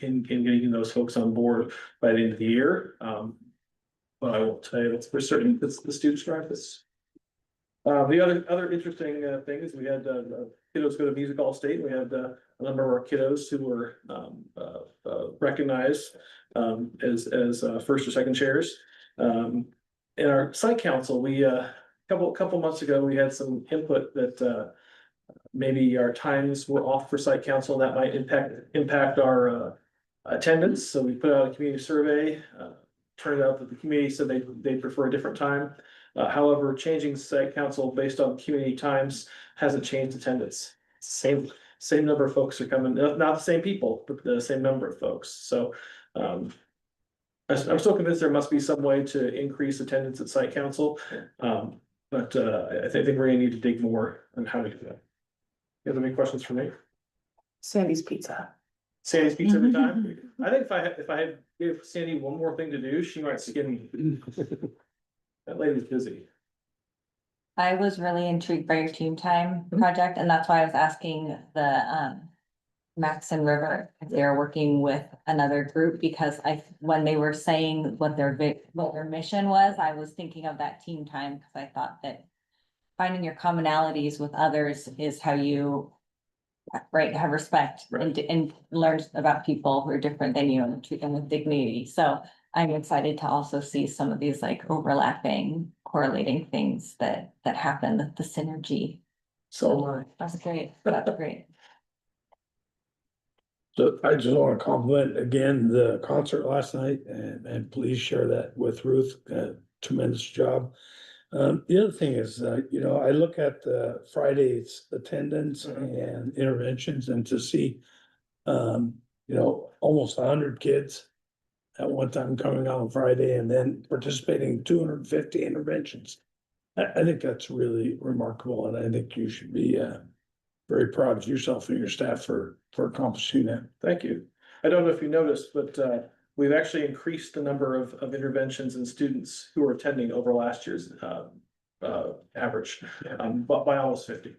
in getting those folks on board by the end of the year. But I will tell you that's for certain, the students drive this. The other interesting thing is we had kiddos go to Music All State. We had a number of our kiddos who were recognized as first or second chairs. In our site council, we couple months ago, we had some input that maybe our times were off for site council. That might impact our attendance. So we put out a community survey. Turned out that the community said they prefer a different time. However, changing site council based on community times hasn't changed attendance. Same number of folks are coming, not the same people, but the same number of folks. So I'm still convinced there must be some way to increase attendance at site council. But I think we're gonna need to dig more on how to do that. You have any questions for me? Sandy's Pizza. Sandy's Pizza every time? I think if I had gave Sandy one more thing to do, she might skin me. That lady's busy. I was really intrigued by your team time project, and that's why I was asking the Max and River if they're working with another group, because when they were saying what their mission was, I was thinking of that team time, because I thought that finding your commonalities with others is how you have respect and learn about people who are different than you and treat them with dignity. So I'm excited to also see some of these like overlapping, correlating things that happen, the synergy. So That's great. That's great. So I just want to compliment again the concert last night and please share that with Ruth. Tremendous job. The other thing is, I look at Friday's attendance and interventions and to see, almost 100 kids at one time coming on Friday and then participating in 250 interventions. I think that's really remarkable, and I think you should be very proud of yourself and your staff for accomplishing that. thank you. I don't know if you noticed, but we've actually increased the number of interventions and students who are attending over last year's average, but by almost 50.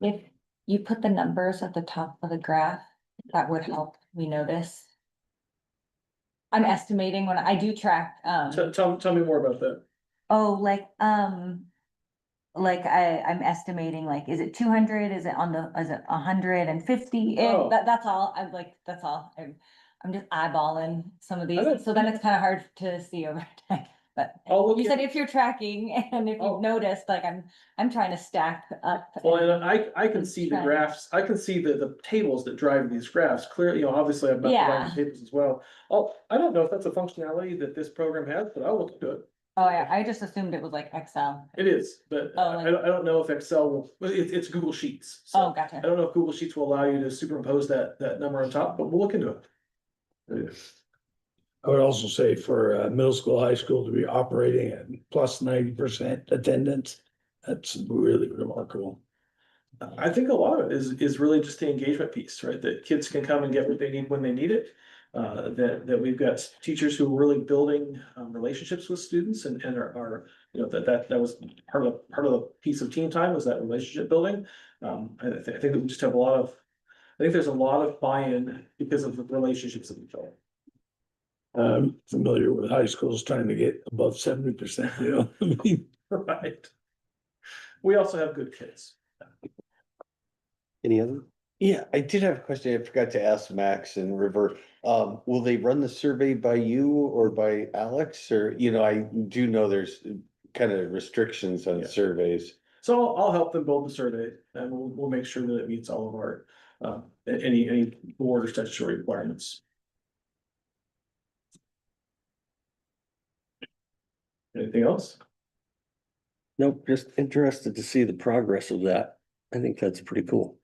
If you put the numbers at the top of the graph, that would help me notice. I'm estimating when I do track, Tell me more about that. I'm estimating, like, is it 200? Is it 150? Oh. That's all. That's all. I'm just eyeballing some of these, so then it's kind of hard to see over time. But you said if you're tracking and if you've noticed, like I'm trying to stack up. Well, and I can see the graphs. I can see the tables that drive these graphs clearly. Obviously I've got the tables as well. I don't know if that's a functionality that this program has, but I'll look into it. Oh yeah, I just assumed it was like Excel. It is, but I don't know if Excel will, it's Google Sheets. So gotcha. I don't know if Google Sheets will allow you to superimpose that number on top, but we'll look into it. I would also say for middle school, high school to be operating at plus 90% attendance, that's really remarkable. I think a lot of it is really just the engagement piece, right? That kids can come and get what they need when they need it. That we've got teachers who are really building relationships with students and are that was part of the piece of team time was that relationship building. I think that we just have I think there's a lot of buy-in because of the relationships that we build. I'm familiar with high schools trying to get above 70%, Right. We also have good kids. Any other? Yeah, I did have a question. I forgot to ask Max and River. Will they run the survey by you or by Alex? Or, I do know there's kind of restrictions on surveys. So I'll help them build the survey and we'll make sure that it meets all of our any board or statutory requirements. Anything else? Nope, just interested to see the progress of that. I think that's pretty cool.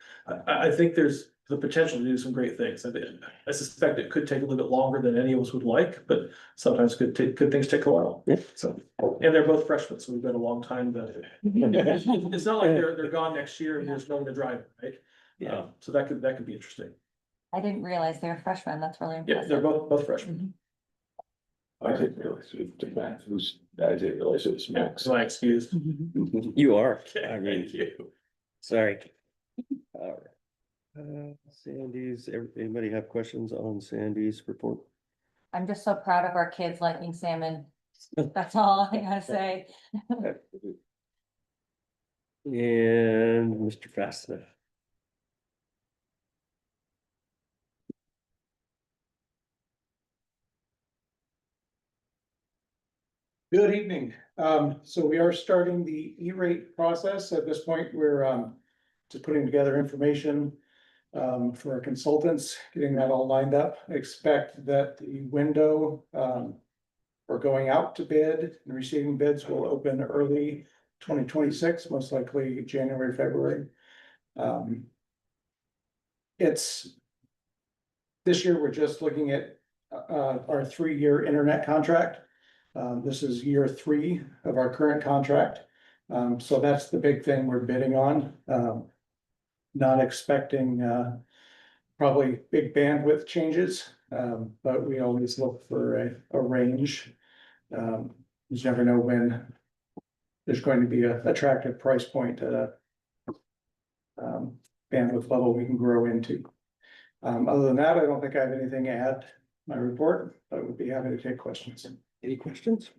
I think there's the potential to do some great things. I suspect it could take a little bit longer than any of us would like, but sometimes good things take a while. Yeah. So, and they're both freshmen, so we've got a long time to. It's not like they're gone next year and there's no one to drive, right? Yeah. So that could be interesting. I didn't realize they're freshmen. That's really impressive. Yeah, they're both freshmen. I didn't realize it was Max. I didn't realize it was Max. My excuse. You are. Okay, I mean, thank you. sorry. All right. Sandy's, anybody have questions on Sandy's report? I'm just so proud of our kids liking salmon. That's all I gotta say. And Mr. Fasta. Good evening. So we are starting the E-rate process. At this point, we're just putting together information for our consultants, getting that all lined up. I expect that the window for going out to bid and receiving bids will open early 2026, most likely January, February. It's this year, we're just looking at our 3-year internet contract. This is year 3 of our current contract. So that's the big thing we're bidding on. Not expecting probably big bandwidth changes, but we always look for a range. You just never know when there's going to be an attractive price point at a bandwidth level we can grow into. Other than that, I don't think I have anything to add to my report, but I would be happy to take questions. Any questions?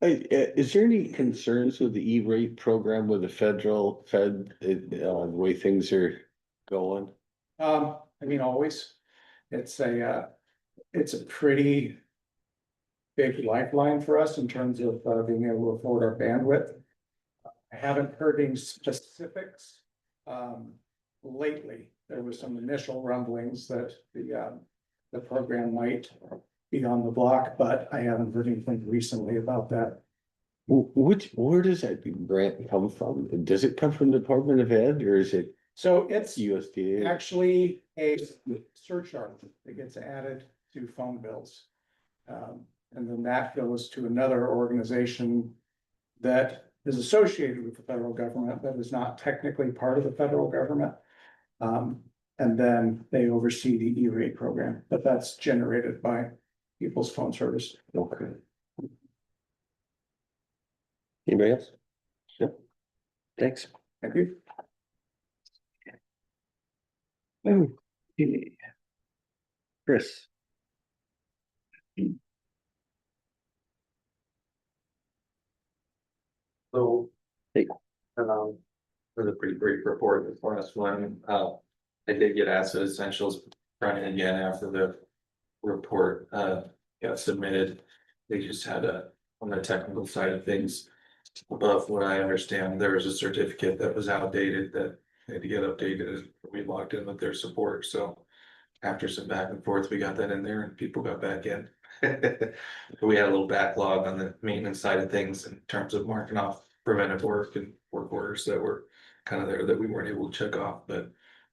Is there any concerns with the E-rate program with the Fed, the way things are going? I mean, always, it's a pretty big lifeline for us in terms of being able to afford our bandwidth. I haven't heard any specifics. Lately, there was some initial rumblings that the program might be on the block, but I haven't heard anything recently about that. Where does that grant come from? Does it come from the Department of Ed or is it So it's USDA? actually a surcharge that gets added to phone bills. And then that goes to another organization that is associated with the federal government, that is not technically part of the federal government. And then they oversee the E-rate program, but that's generated by people's phone service. Okay. Anybody else? No. Thanks. Thank you. Okay. Chris. So, Hey. for the pretty brief report this last one, I did get asked the essentials running again after the report, got submitted. They just had on the technical side of things, above what I understand, there was a certificate that was outdated that had to get updated, as we logged in with their support, so. After some back and forth, we got that in there and people got back in. We had a little backlog on the maintenance side of things in terms of marking off preventive work and work orders that were kind of there that we weren't able to check off, but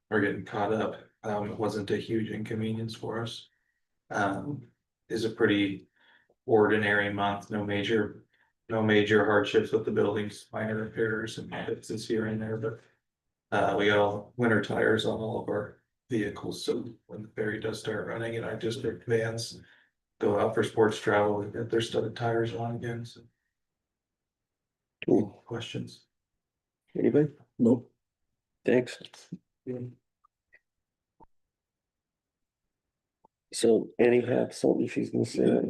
we're getting caught up. It wasn't a huge inconvenience for us. Is a pretty ordinary month, no major hardships with the buildings, minor repairs and fixes here and there, but we got all winter tires on all of our vehicles, so when the ferry does start running and our district vans go out for sports travel, we get their studded tires on again, so. Cool. Questions? Anybody? Nope. Thanks. So Annie have something she's gonna say?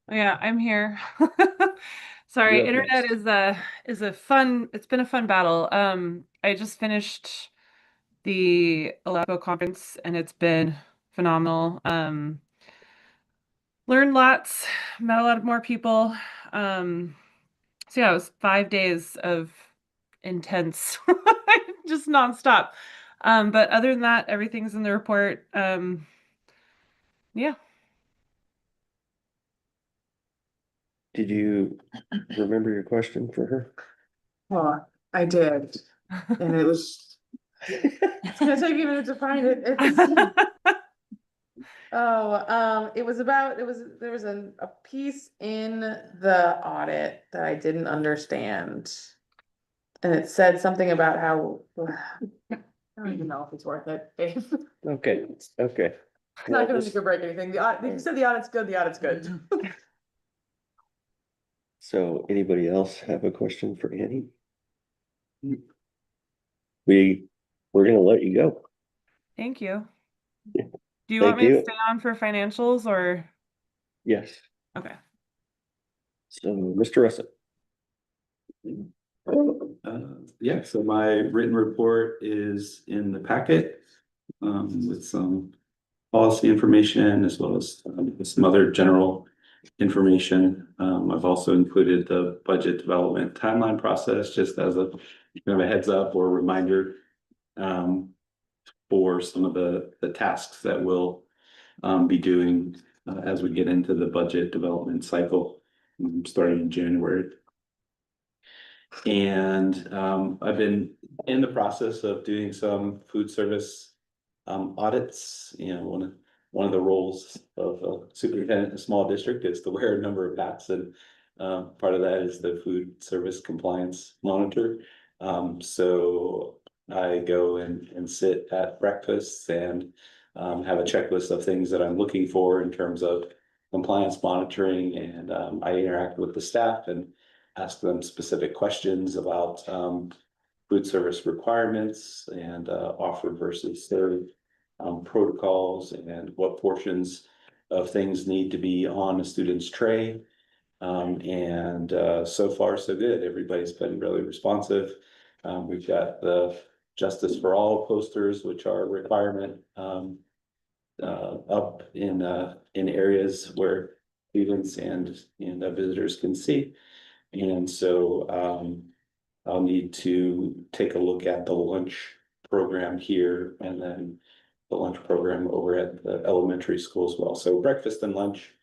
Yeah, I'm here. Sorry, You're up internet is a fun, it's been a fun battle. I just finished the Aleppo conference and it's been phenomenal. Learned lots, met a lot of more people. So yeah, it was 5 days of intense, just nonstop. But other than that, everything's in the report. Yeah. Did you remember your question for her? Oh, I did, and it was, it's gonna take me a minute to find it. It was about, there was a piece in the audit that I didn't understand. And it said something about how, I don't even know if it's worth it, babe. Okay, okay. It's not gonna make or break anything. The audit, you said the audit's good, the audit's good. So anybody else have a question for Annie? We're gonna let you go. Thank you. Do you Thank want me to you. stay on for financials or? Yes. Okay. So, Mr. Russell. Yeah, so my written report is in the packet, with some policy information as well as some other general information. I've also included the budget development timeline process just as a kind of a heads up or reminder for some of the tasks that we'll be doing as we get into the budget development cycle starting in January. And I've been in the process of doing some food service audits. You know, one of the roles of a superintendent in a small district is to wear a number of hats, and part of that is the food service compliance monitor. So I go and sit at breakfast and have a checklist of things that I'm looking for in terms of compliance monitoring, and I interact with the staff and ask them specific questions about food service requirements and offer versus serve protocols and what portions of things need to be on a student's tray. And so far, so good. Everybody's been really responsive. We've got the Justice for All posters, which are a requirement up in areas where students and visitors can see. And so I'll need to take a look at the lunch program here and then the lunch program over at the elementary school as well. So breakfast and lunch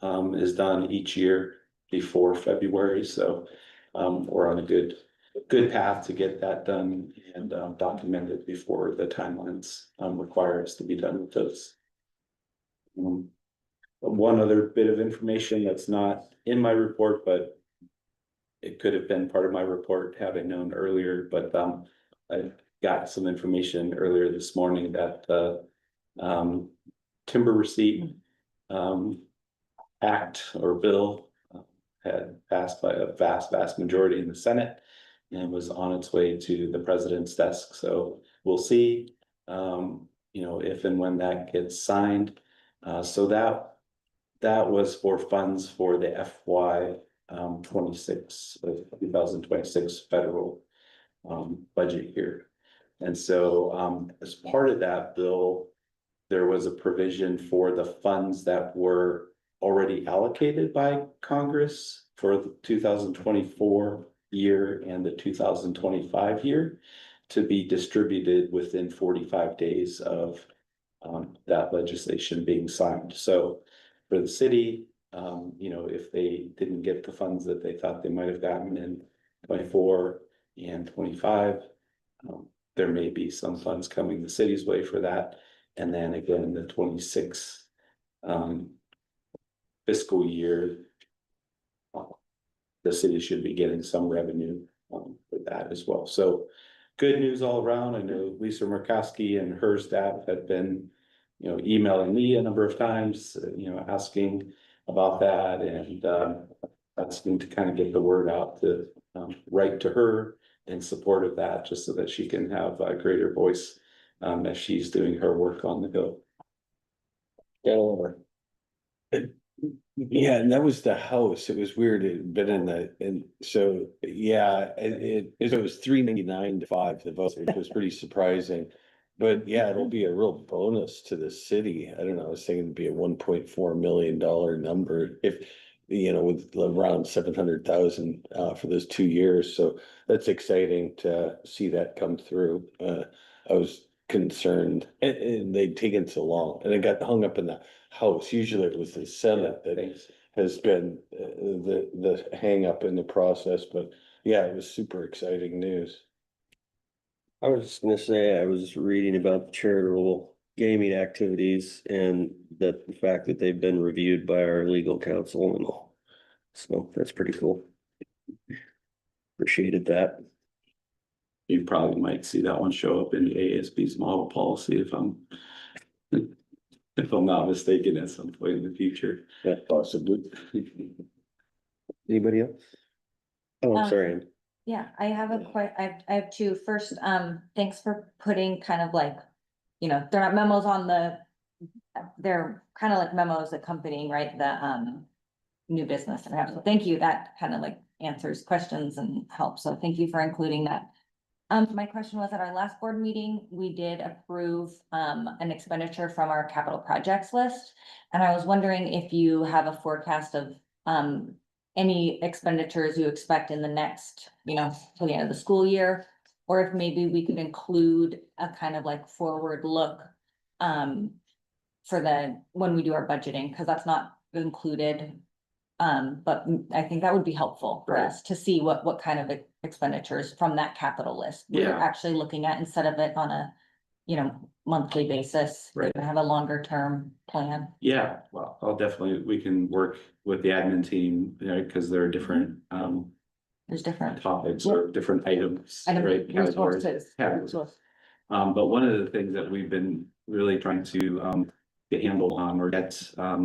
is done each year before February. So we're on a good path to get that done and documented before the timelines require us to be done with those. One other bit of information that's not in my report, but it could have been part of my report had I known earlier, but I got some information earlier this morning that timber receipt act or bill had passed by a vast majority in the Senate and was on its way to the president's desk. So we'll see, if and when that gets signed. So that was for funds for the FY 2026 federal budget year. And so as part of that bill, there was a provision for the funds that were already allocated by Congress for the 2024 year and the 2025 year to be distributed within 45 days of that legislation being signed. So for the city, if they didn't get the funds that they thought they might have gotten in 24 and 25, there may be some funds coming the city's way for that. And then again, in the 26 fiscal year, the city should be getting some revenue for that as well. So good news all around. I know Lisa Murkowski and her staff have been, emailing me a number of times, asking about that and asking to kind of get the word out to write to her in support of that, just so that she can have a greater voice as she's doing her work on the go. Yeah, and that was the house. It was weird. It had been and so, yeah, it was 399 to 5, the vote, which was pretty surprising. But yeah, it'll be a real bonus to the city. I don't know, I was thinking it'd be a $1.4 million number if, with around 700,000 for those 2 years. So that's exciting to see that come through. I was concerned and they'd taken so long and it got hung up in the House. Usually it was the Senate that has been the hang up in the process, but yeah, it was super exciting news. I was just gonna say, I was reading about the charitable gaming activities and that the fact that they've been reviewed by our legal counsel and all. So that's pretty cool. Appreciated that. You probably might see that one show up in the ASB's model policy if I'm not mistaken at some point in the future. Yeah, possibly. Anybody else? Oh, I'm sorry. Ann. Yeah, I have I have two. First, thanks for putting kind of like, they're not memos on the they're kind of like memos accompanying, right, the new business and so thank you, that kind of like answers questions and helps, so thank you for including that. My question was, at our last board meeting, we did approve an expenditure from our capital projects list. And I was wondering if you have a forecast of any expenditures you expect in the next, till the end of the school year. Or if maybe we could include a kind of like forward look for when we do our budgeting, because that's not included. But I think that would be helpful for us to see what kind of expenditures from that capital list we're actually looking at, instead of it on a, monthly basis. Right. Have a longer term plan. Yeah, well, we can work with the admin team, because there are different, There's different topics or different items, right? Categories. resources. Categories. But one of the things that we've been really trying to get handle on or get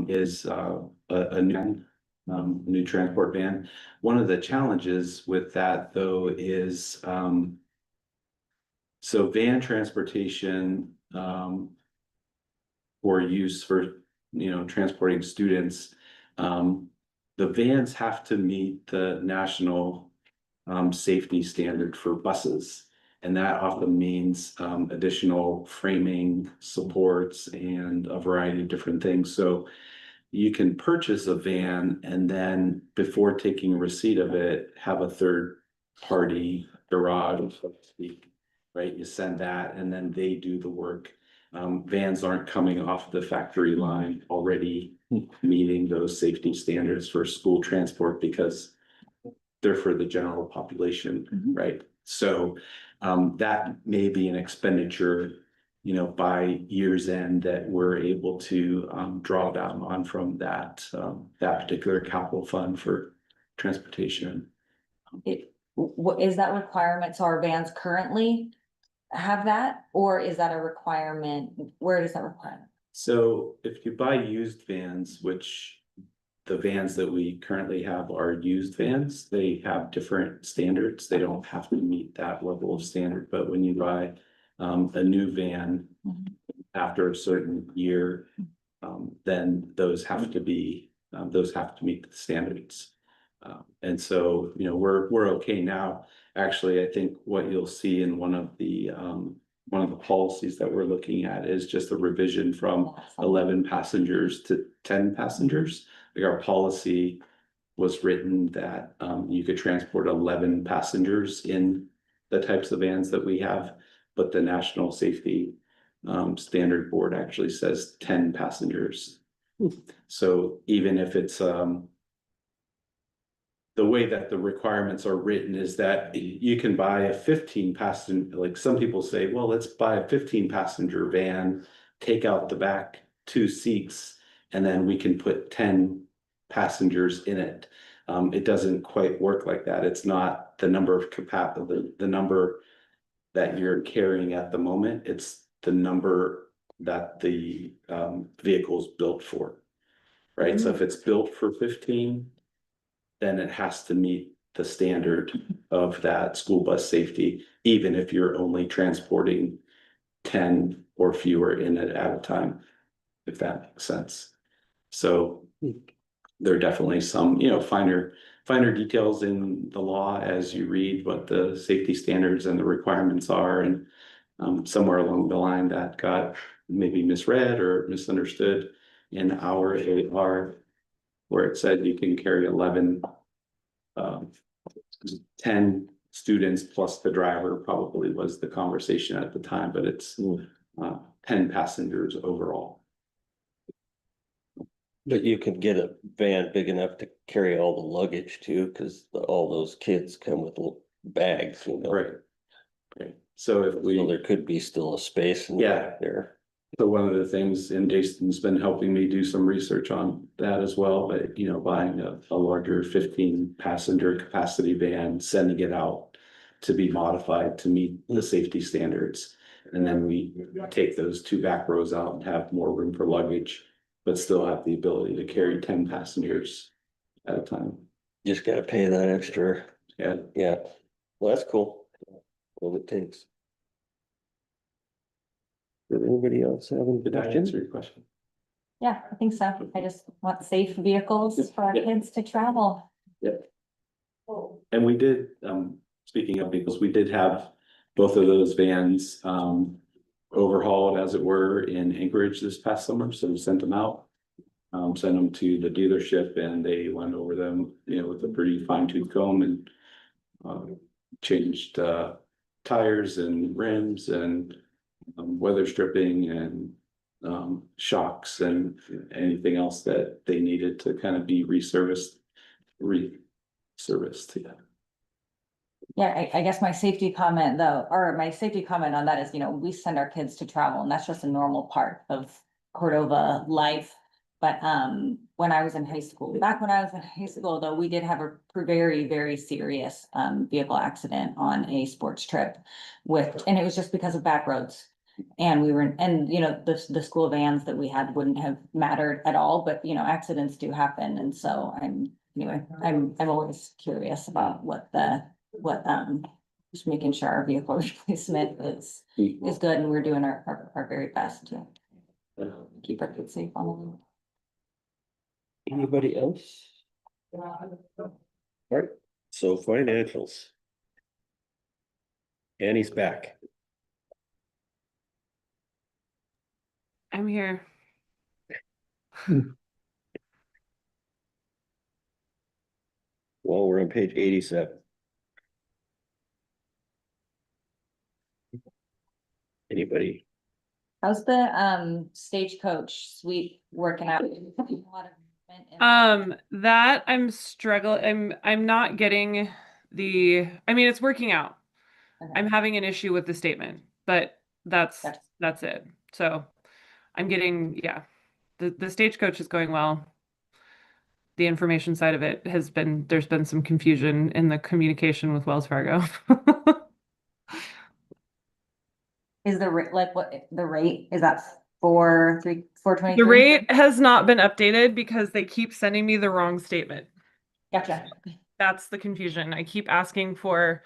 is a new transport van. One of the challenges with that though is so van transportation for use for transporting students, the vans have to meet the national safety standard for buses. And that often means additional framing supports and a variety of different things. So you can purchase a van and then before taking receipt of it, have a third party garage, so to speak, right? You send that and then they do the work. Vans aren't coming off the factory line already meeting those safety standards for school transport because they're for the general population, right? So that may be an expenditure, by year's end that we're able to draw down on from that particular capital fund for transportation. What is that requirement? So our vans currently have that, or is that a requirement? Where does that requirement? So if you buy used vans, which the vans that we currently have are used vans, they have different standards. They don't have to meet that level of standard, but when you buy a new van after a certain year, then those have to meet the standards. And so, we're okay now. Actually, I think what you'll see in one of the policies that we're looking at is just a revision from 11 passengers to 10 passengers. Like our policy was written that you could transport 11 passengers in the types of vans that we have, but the National Safety Standard Board actually says 10 passengers. So even if it's the way that the requirements are written is that you can buy a 15 passenger, like some people say, well, let's buy a 15 passenger van, take out the back 2 seats, and then we can put 10 passengers in it. It doesn't quite work like that. It's not the number of the number that you're carrying at the moment. It's the number that the vehicle is built for, right? So if it's built for 15, then it has to meet the standard of that school bus safety, even if you're only transporting 10 or fewer in it at a time, if that makes sense. So there are definitely some, finer details in the law as you read what the safety standards and the requirements are. And somewhere along the line that got maybe misread or misunderstood in our AR, where it said you can carry 10 students plus the driver probably was the conversation at the time, but it's 10 passengers overall. But you could get a van big enough to carry all the luggage too, because all those kids come with little bags, Right. So there could be still a space in there. So one of the things, and Jason's been helping me do some research on that as well, but buying a larger 15 passenger capacity van, sending it out to be modified to meet the safety standards. And then we take those 2 back rows out and have more room for luggage, but still have the ability to carry 10 passengers at a time. Just gotta pay that extra. Yeah. Well, that's cool. What it takes. Did anybody else have any Did I questions? answer your question? Yeah, I think so. I just want safe vehicles for our Yeah. kids to travel. And we did, speaking of vehicles, we did have both of those vans, overhauled as it were in Anchorage this past summer, so we sent them out. Sent them to the dealership and they went over them, with a pretty fine tooth comb and changed, tires and rims and weather stripping and shocks and anything else that they needed to kind of be reserviced. Yeah. Yeah, I guess my safety comment though, or my safety comment on that is, we send our kids to travel and that's just a normal part of Cordova life. But when I was in high school, back when I was in high school, though, we did have a very, very serious vehicle accident on a sports trip and it was just because of back roads. And we were, the school vans that we had wouldn't have mattered at all, but accidents do happen. And so I'm always curious about just making sure our vehicle replacement is good and we're doing our very best to keep our kids safe on the road. Anybody else? Alright, so financials. Annie's back. I'm here. Well, we're on page 87. Anybody? How's the stagecoach sweep working out? That I'm struggling. I'm not getting it's working out. Okay. I'm having an issue with the statement, but that's it. So I'm getting, the stagecoach is going well. The information side of it there's been some confusion in the communication with Wells Fargo. Is the rate the rate is that 423? The rate has not been updated because they keep sending me the wrong statement. Gotcha. That's the confusion. I keep asking for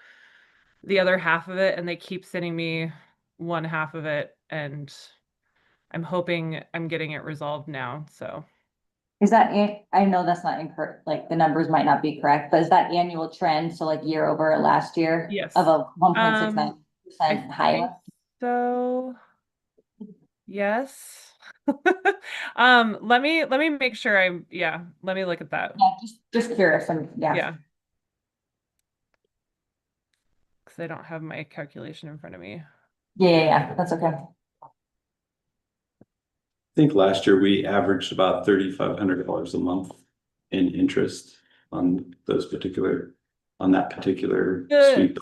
the other half of it and they keep sending me one half of it, and I'm hoping I'm getting it resolved now. So is that, I know that's not incorrect, like the numbers might not be correct, but is that annual trend, so like year over last year? Yes. Of a 1.69% higher? So yes. Let me make sure let me look at that. Yeah, just curious. Yeah. Because I don't have my calculation in front of me. Yeah, that's okay. I think last year we averaged about $3,500 a month in interest on that particular sweep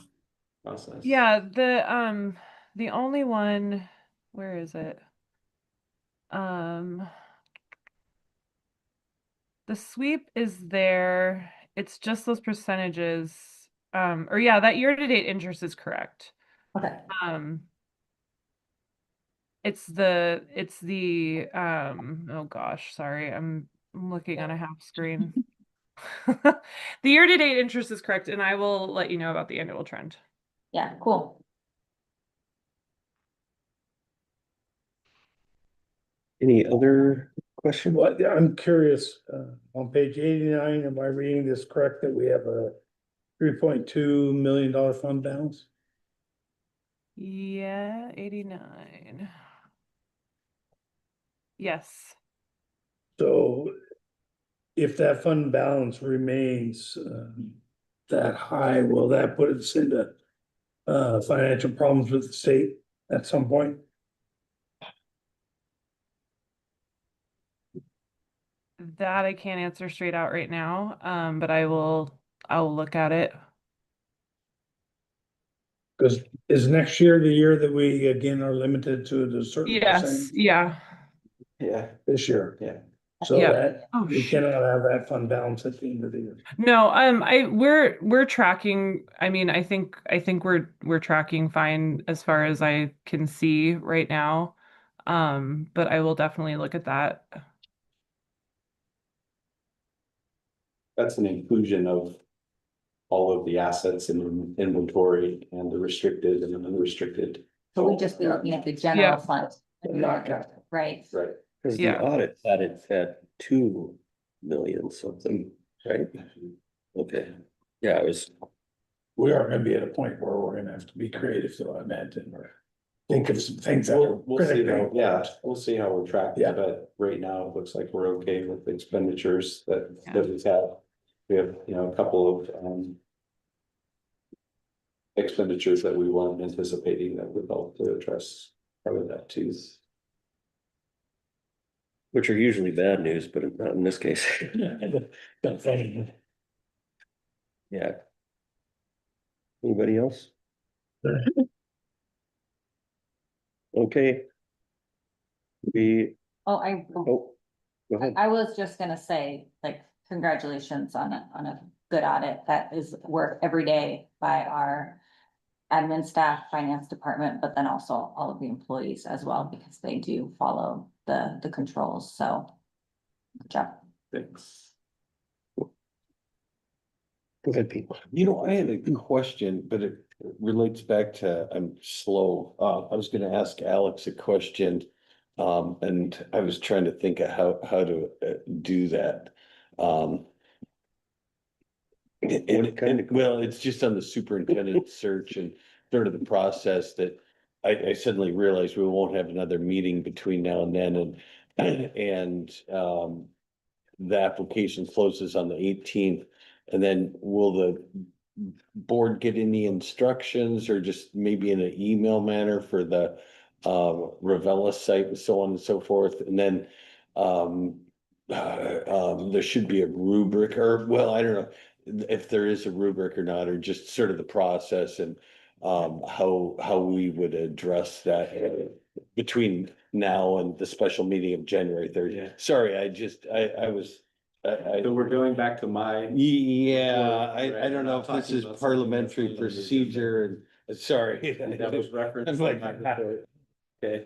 process. Yeah, the only one, where is it? The sweep is there. It's just those percentages. That year-to-date interest is correct. Okay. It's the oh gosh, sorry, I'm looking on a half screen. The year-to-date interest is correct, and I will let you know about the annual trend. Yeah, cool. Any other questions? Well, I'm curious, on page 89, am I reading this correct that we have a $3.2 million fund balance? Yeah, 89. Yes. So if that fund balance remains that high, will that put us into financial problems with the state at some point? That I can't answer straight out right now, but I'll look at it. Because is next year the year that we again are limited to a certain percentage? Yeah. Yeah, This year? yeah. So Yeah. that Oh, we shoot. cannot have that fund balance at the end of the year. No, we're tracking. I think we're tracking fine as far as I can see right now. But I will definitely look at that. That's an inclusion of all of the assets in inventory and the restricted and the unrestricted. So we just be looking at the general fund. Not capital. Right. Right. Cause the Yeah. audit had it at 2 million something, right? Okay, yeah, it was, We are gonna be at a point where we're gonna have to be creative, though, I imagine, or think of some things that are We'll see critically how, yeah, important. we'll see how we're tracking, Yeah. but right now it looks like we're okay with the expenditures that Yeah. we've had. We have, a couple of expenditures that we weren't anticipating that would help to address part of that too. which are usually bad news, but not in this case. That's funny. Yeah. Anybody else? Okay. Oh, Go ahead. I was just gonna say, like, congratulations on a good audit. That is work every day by our admin staff, finance department, but then also all of the employees as well, because they do follow the controls, so. Good job. Thanks. Go ahead, Pete. I had a question, but it relates back to, I'm slow. I was gonna ask Alex a question. And I was trying to think of how to do that. Well, it's just on the superintendent search and sort of the process that I suddenly realized we won't have another meeting between now and then, and the application closes on the 18th. And then will the board get any instructions, or just maybe in an email manner for the Ravella site and so on and so forth? And then there should be a rubric, or, well, I don't know if there is a rubric or not, or just sort of the process and how we would address that between now and the special meeting of January 3rd. Yeah. Sorry, I was. So we're going back to my. Yeah, Right, I don't know if this talking is about parliamentary something that's procedure and, sorry. That was referenced. I'm like, in my report. Okay,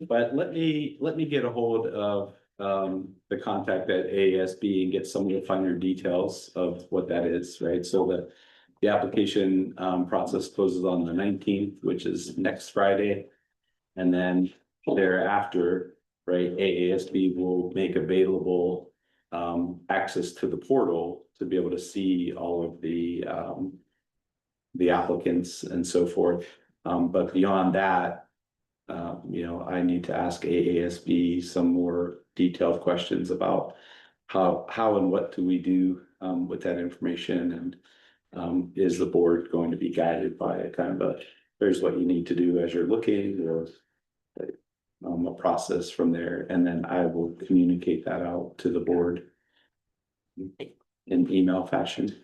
but let me get a hold of the contact at AASB and get some of the finer details of what that is, right? So that the application process closes on the 19th, which is next Friday. And then thereafter, right, AASB will make available access to the portal to be able to see all of the applicants and so forth. But beyond that, I need to ask AASB some more detailed questions about how and what do we do with that information, and is the board going to be guided by a kind of a, here's what you need to do as you're looking, or a process from there, and then I will communicate that out to the board in email fashion.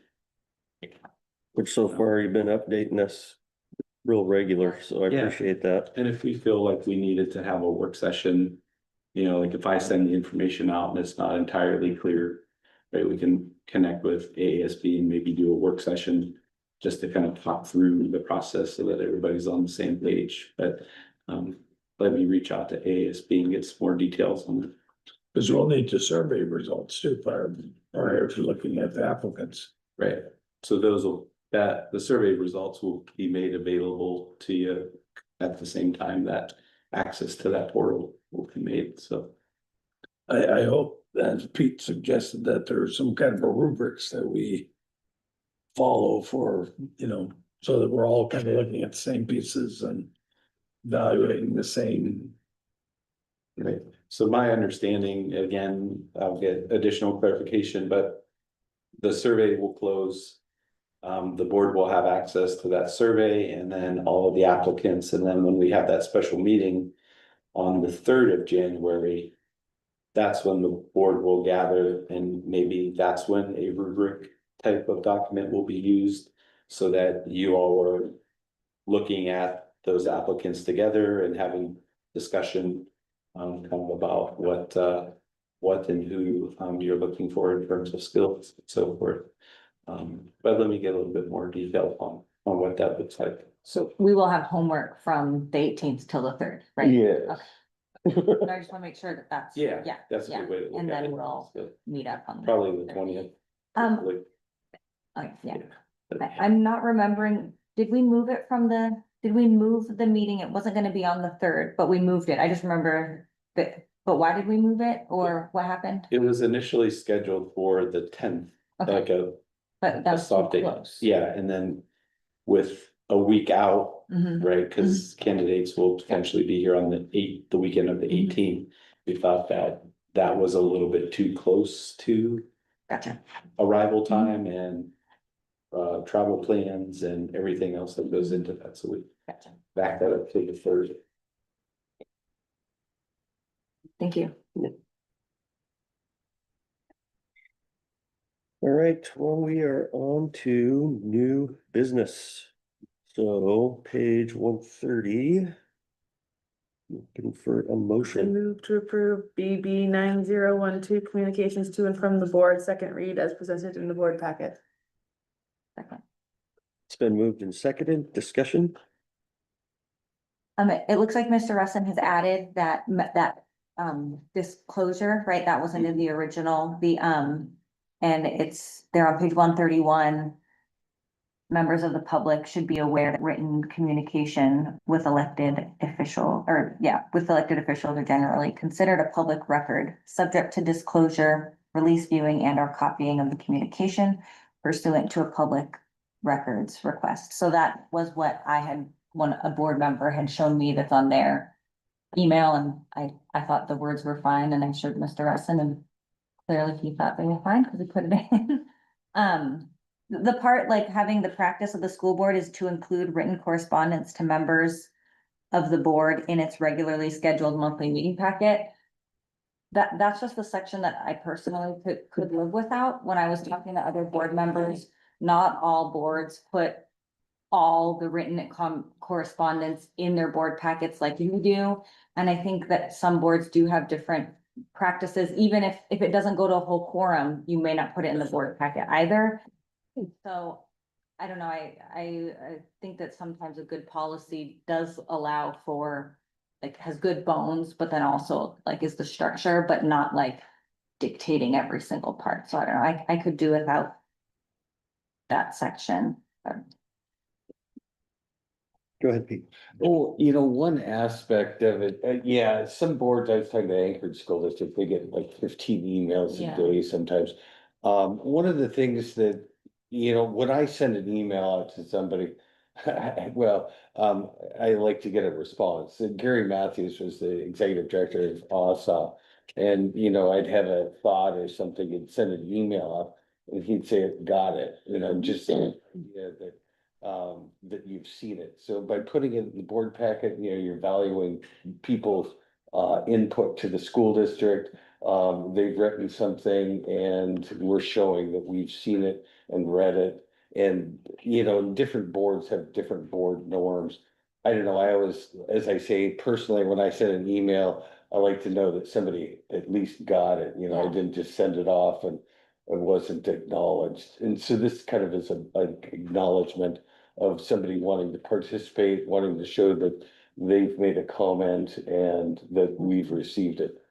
Which so far you've been updating us real regular, so I Yeah. appreciate that. And if we feel like we needed to have a work session, like if I send the information out and it's not entirely clear, right, we can connect with AASB and maybe do a work session just to kind of talk through the process so that everybody's on the same page. But let me reach out to AASB and get some more details on it. Because we'll need to survey results too, prior to looking at the applicants. Right, so the survey results will be made available to you at the same time that access to that portal will be made, so. I hope, as Pete suggested, that there's some kind of a rubrics that we follow for, so that we're all kind of looking at the same pieces and evaluating the same. Right, so my understanding, again, I'll get additional clarification, but the survey will close. The board will have access to that survey and then all of the applicants, and then when we have that special meeting on the 3rd of January, that's when the board will gather, and maybe that's when a rubric type of document will be used so that you all are looking at those applicants together and having discussion kind of about what and who you're looking for in terms of skills and so forth. But let me get a little bit more detail on what that looks like. So we will have homework from the 18th till the 3rd, right? Yes. But I just wanna make sure that that's. Yeah, Yeah, that's a yeah, good way to look and at then it. we'll meet up on. Probably the 20th. Oh, yeah, I'm not remembering, did we move the meeting? It wasn't gonna be on the 3rd, but we moved it. I just remember that but why did we move it or what happened? It was initially scheduled for the 10th, Okay. like But a that's too soft date. close. Yeah, and then with a week out, Mhm. right, because candidates will potentially be here on the weekend of the Mhm. 18th. We thought that that was a little bit too close to Gotcha. arrival time and travel plans and everything else that goes into that, so we Gotcha. backed that up to the 3rd. Thank you. All right, well, we are on to new business. So page 130. Looking for a I motion. move to approve BB 9012 communications to and from the board, second read as presented in the board packet. Second. It's been moved and seconded. Discussion? It looks like Mr. Russin has added that, disclosure, right? That wasn't in the original, and they're on page 131. Members of the public should be aware that written communication with elected officials are generally considered a public record, subject to disclosure, release, viewing, and or copying of the communication pursuant to a public records request. So that was what a board member had shown me that's on their email, and I thought the words were fine, and I showed Mr. Russin, and clearly he thought they were fine because he put it in. The part like having the practice of the school board is to include written correspondence to members of the board in its regularly scheduled monthly meeting packet. That's just the section that I personally could live without. When I was talking to other board members, not all boards put all the written correspondence in their board packets like you do. And I think that some boards do have different practices, even if it doesn't go to a whole quorum, you may not put it in the board packet either. So I don't know, I think that sometimes a good policy does allow for, like, has good bones, but then also like is the structure, but not like dictating every single part. So I don't know, I could do without that section. Go ahead, Pete. Oh, one aspect of it, yeah, some boards, I was talking to Anchorage School District, they get like 15 emails Yeah. a day sometimes. One of the things that, when I send an email out to somebody, well, I like to get a response. And Gary Matthews was the executive director of ASA. And, I'd have a thought or something and send an email up and he'd say, got it, just that you've seen it. So by putting it in the board packet, you're valuing people's input to the school district. They've written something and we're showing that we've seen it and read it. And, different boards have different board norms. I don't know, I always, as I say, personally, when I send an email, I like to know that somebody at least got it, I didn't just send it off and it wasn't acknowledged. And so this kind of is an acknowledgement of somebody wanting to participate, wanting to show that they've made a comment and that we've received it.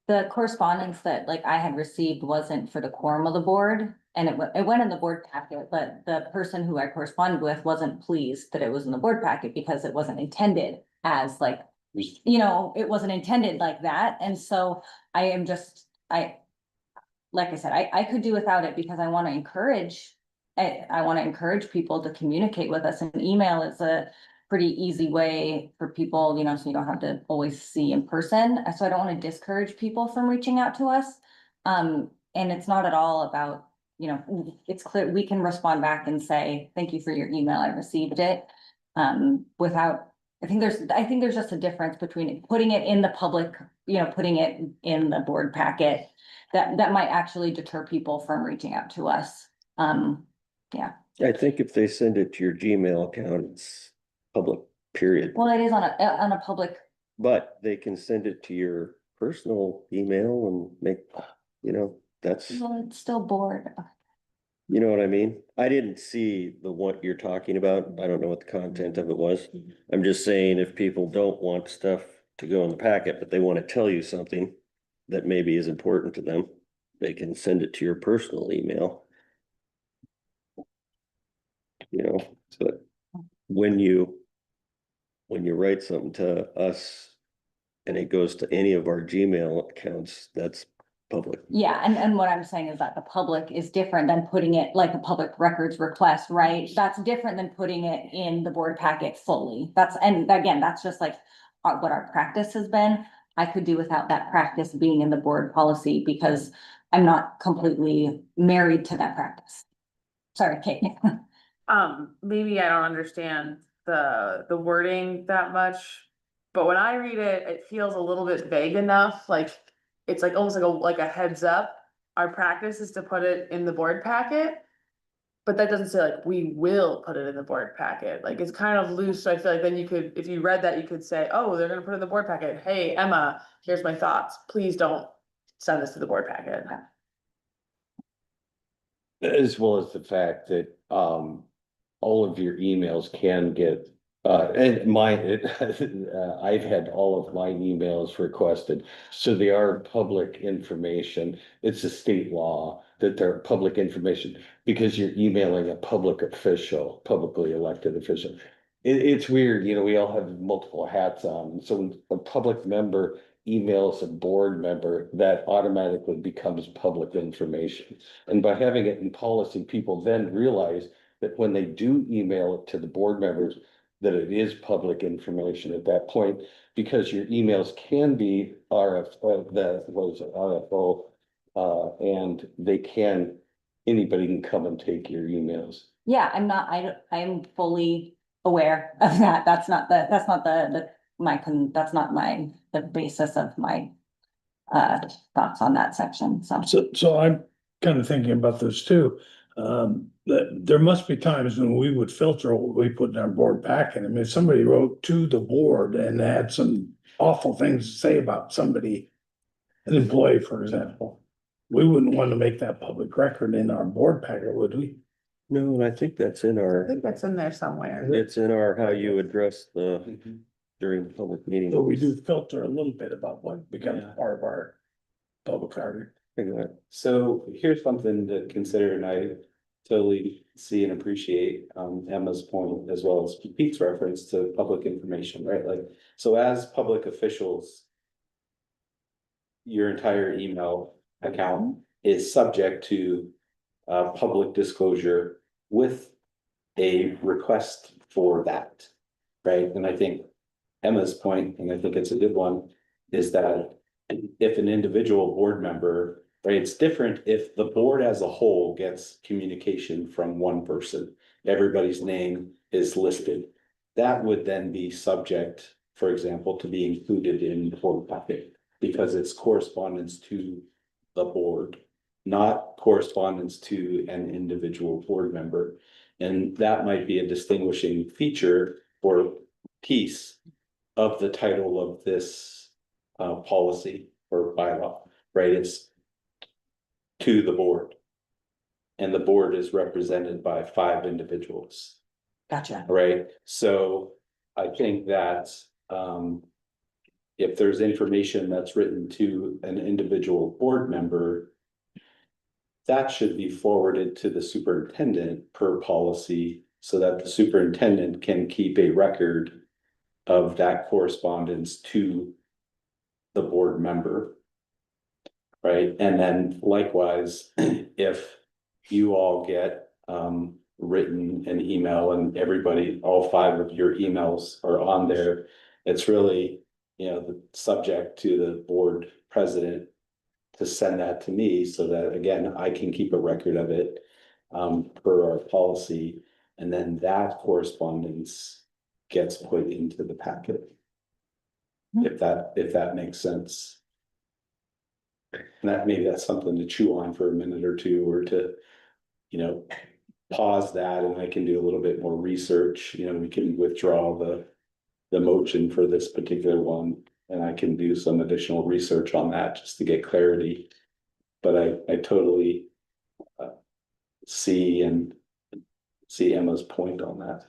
The correspondence that like I had received wasn't for the quorum of the board, and it went in the board packet, but the person who I corresponded with wasn't pleased that it was in the board packet because it wasn't intended as like, it wasn't intended like that. And so I am just, like I said, I could do without it because I want to encourage, I want to encourage people to communicate with us, and email is a pretty easy way for people, so you don't have to always see in person. So I don't want to discourage people from reaching out to us. And it's not at all about, it's clear we can respond back and say, thank you for your email, I received it. Without, I think there's just a difference between putting it in the public, putting it in the board packet that might actually deter people from reaching out to us. Yeah. I think if they send it to your Gmail account, it's public, period. Well, it is on a public. But they can send it to your personal email and make, that's, Well, it's still board. you know what I mean? I didn't see what you're talking about. I don't know what the content of it was. I'm just saying if people don't want stuff to go in the packet, but they want to tell you something that maybe is important to them, they can send it to your personal email. But when you write something to us and it goes to any of our Gmail accounts, that's public. Yeah, and what I'm saying is that the public is different than putting it like a public records request, right? That's different than putting it in the board packet fully. And again, that's just like what our practice has been. I could do without that practice being in the board policy because I'm not completely married to that practice. Sorry, Kate. Maybe I don't understand the wording that much. But when I read it, it feels a little bit vague enough, like it's like almost like a heads up. Our practice is to put it in the board packet. But that doesn't say like, we will put it in the board packet, like it's kind of loose, so I feel like then you could, if you read that, you could say, oh, they're gonna put it in the board packet, hey, Emma, here's my thoughts, please don't send this to the board packet. As well as the fact that, all of your emails can get, and mine, I've had all of my emails requested. So they are public information. It's a state law that they're public information because you're emailing a public official, publicly elected official. It's weird, you know, we all have multiple hats on. So when a public member emails a board member, that automatically becomes public information. And by having it in policy, people then realize that when they do email it to the board members, that it is public information at that point, because your emails can be RFO, and they can, anybody can come and take your emails. Yeah, I'm fully aware of that. That's not the basis of my thoughts on that section, so. So I'm kind of thinking about this too. That there must be times when we would filter what we put in our board packet. I mean, if somebody wrote to the board and had some awful things to say about somebody, an employee, for example, we wouldn't want to make that public record in our board packet, would we? No, and I think that's in I our, think that's in there somewhere. it's in our, how you address the, during the public meeting. So we do filter a little bit about what becomes part of our public record. So here's something to consider, and I totally see and appreciate Emma's point as well as Pete's reference to public information, right? Like, so as public officials, your entire email account is subject to public disclosure with a request for that, right? And I think Emma's point, and I think it's a good one, is that if an individual board member, right, it's different if the board as a whole gets communication from one person, everybody's name is listed. That would then be subject, for example, to be included in the board packet because it's correspondence to the board, not correspondence to an individual board member. And that might be a distinguishing feature or piece of the title of this policy or bylaw, right? It's to the board. And the board is represented by 5 individuals. Gotcha. Right, so I think that if there's information that's written to an individual board member, that should be forwarded to the superintendent per policy so that the superintendent can keep a record of that correspondence to the board member. Right, and then likewise, if you all get written an email and everybody, all 5 of your emails are on there, it's really, you know, the subject to the board president to send that to me so that, again, I can keep a record of it per our policy, and then that correspondence gets put into the packet. If that makes sense. And that maybe that's something to chew on for a minute or two, or to, you know, pause that and I can do a little bit more research. You know, we can withdraw the motion for this particular one, and I can do some additional research on that just to get clarity. But I totally see Emma's point on that.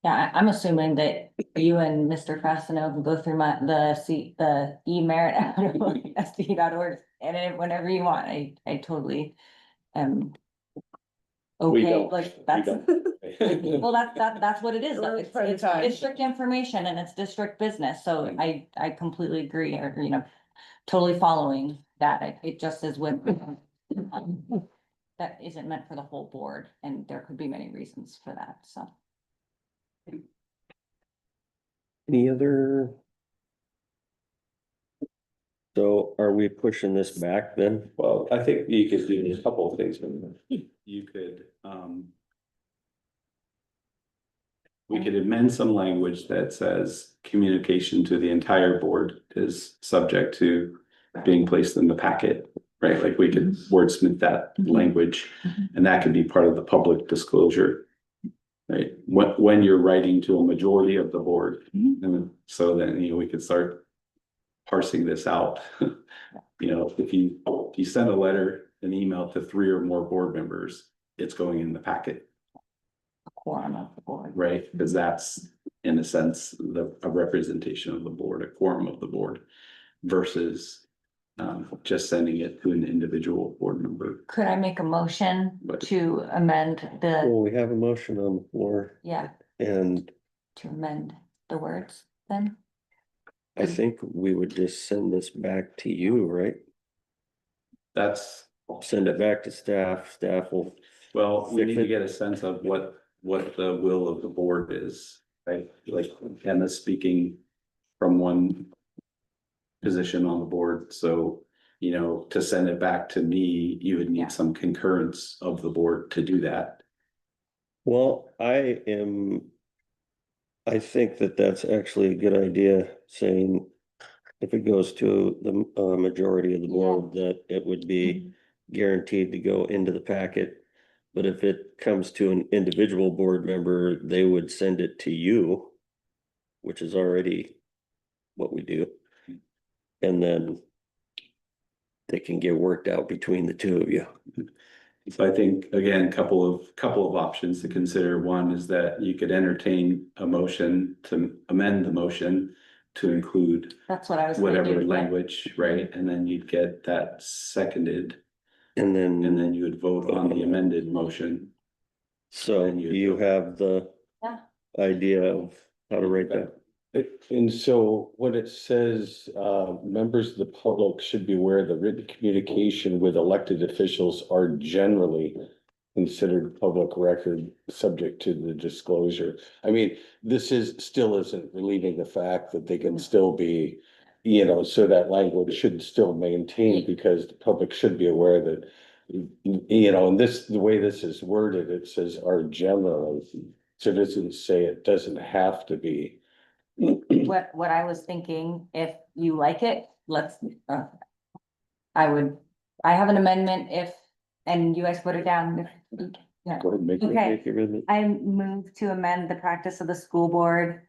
Yeah, I'm assuming that you and Mr. Fastenal will go through the e-merit SD.org, edit it whenever you want. I totally am okay, don't. like, We that's, don't. well, that's what it is, though. We're It's, trying to it's time. district information and it's district business, so I completely agree, or, totally following that. It just is with that isn't meant for the whole board, and there could be many reasons for that, so. Any other? So are we pushing this back then? Well, I think you could do a couple of things. You could, we could amend some language that says communication to the entire board is subject to being placed in the packet, right? Like we could wordsmith that language, and that could be part of the public disclosure. Right, when you're writing to a majority of the board, and so then, we could start parsing this out. If you send a letter, an email to 3 or more board members, it's going in the packet. A quorum of the board. Right, because that's in a sense, a representation of the board, a quorum of the board versus just sending it to an individual board member. Could I make a motion to amend Well, we have a motion on the floor. Yeah. And to amend the words then? I think we would just send this back to you, right? That's, Send it back to staff, staff will. well, we Fix need to it. get a sense of what the will of the board is, right? Like Emma's speaking from one position on the board, so, to send it back to me, you would need some concurrence of the board to do that. Well, I think that that's actually a good idea, saying if it goes to the majority of the board, that it would be guaranteed to go into the packet. But if it comes to an individual board member, they would send it to you, which is already what we do. And then they can get worked out between the two of you. So I think, again, couple of options to consider. One is that you could entertain a motion to amend the motion to include That's what I was. whatever thinking, yeah. language, right? And then you'd get that seconded, And and then you would vote on the amended motion. so then you- you have the Yeah. idea of how to write that. And so what it says, members of the public should be aware that written communication with elected officials are generally considered public record, subject to the disclosure. I mean, this still isn't relieving the fact that they can still be, so that language should still maintain, because the public should be aware that, and the way this is worded, it says are generally. So it doesn't say it doesn't have to be. What I was thinking, if you like it, I have an amendment and you guys put it down. Yeah. Go ahead and make Okay. your amendment. I move to amend the practice of the school board.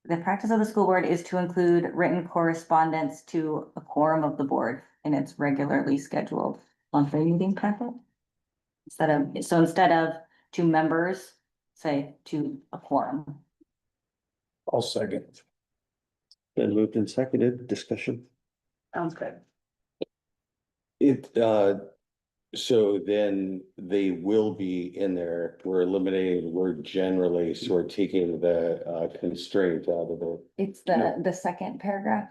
The practice of the school board is to include written correspondence to a quorum of the board in its regularly scheduled monthly meeting packet. Instead of to members, say to a quorum. I'll second. Been moved and seconded, discussion. Sounds good. So then they will be in there. We're eliminating the word generally, so we're taking the constraint out of it. It's the second paragraph,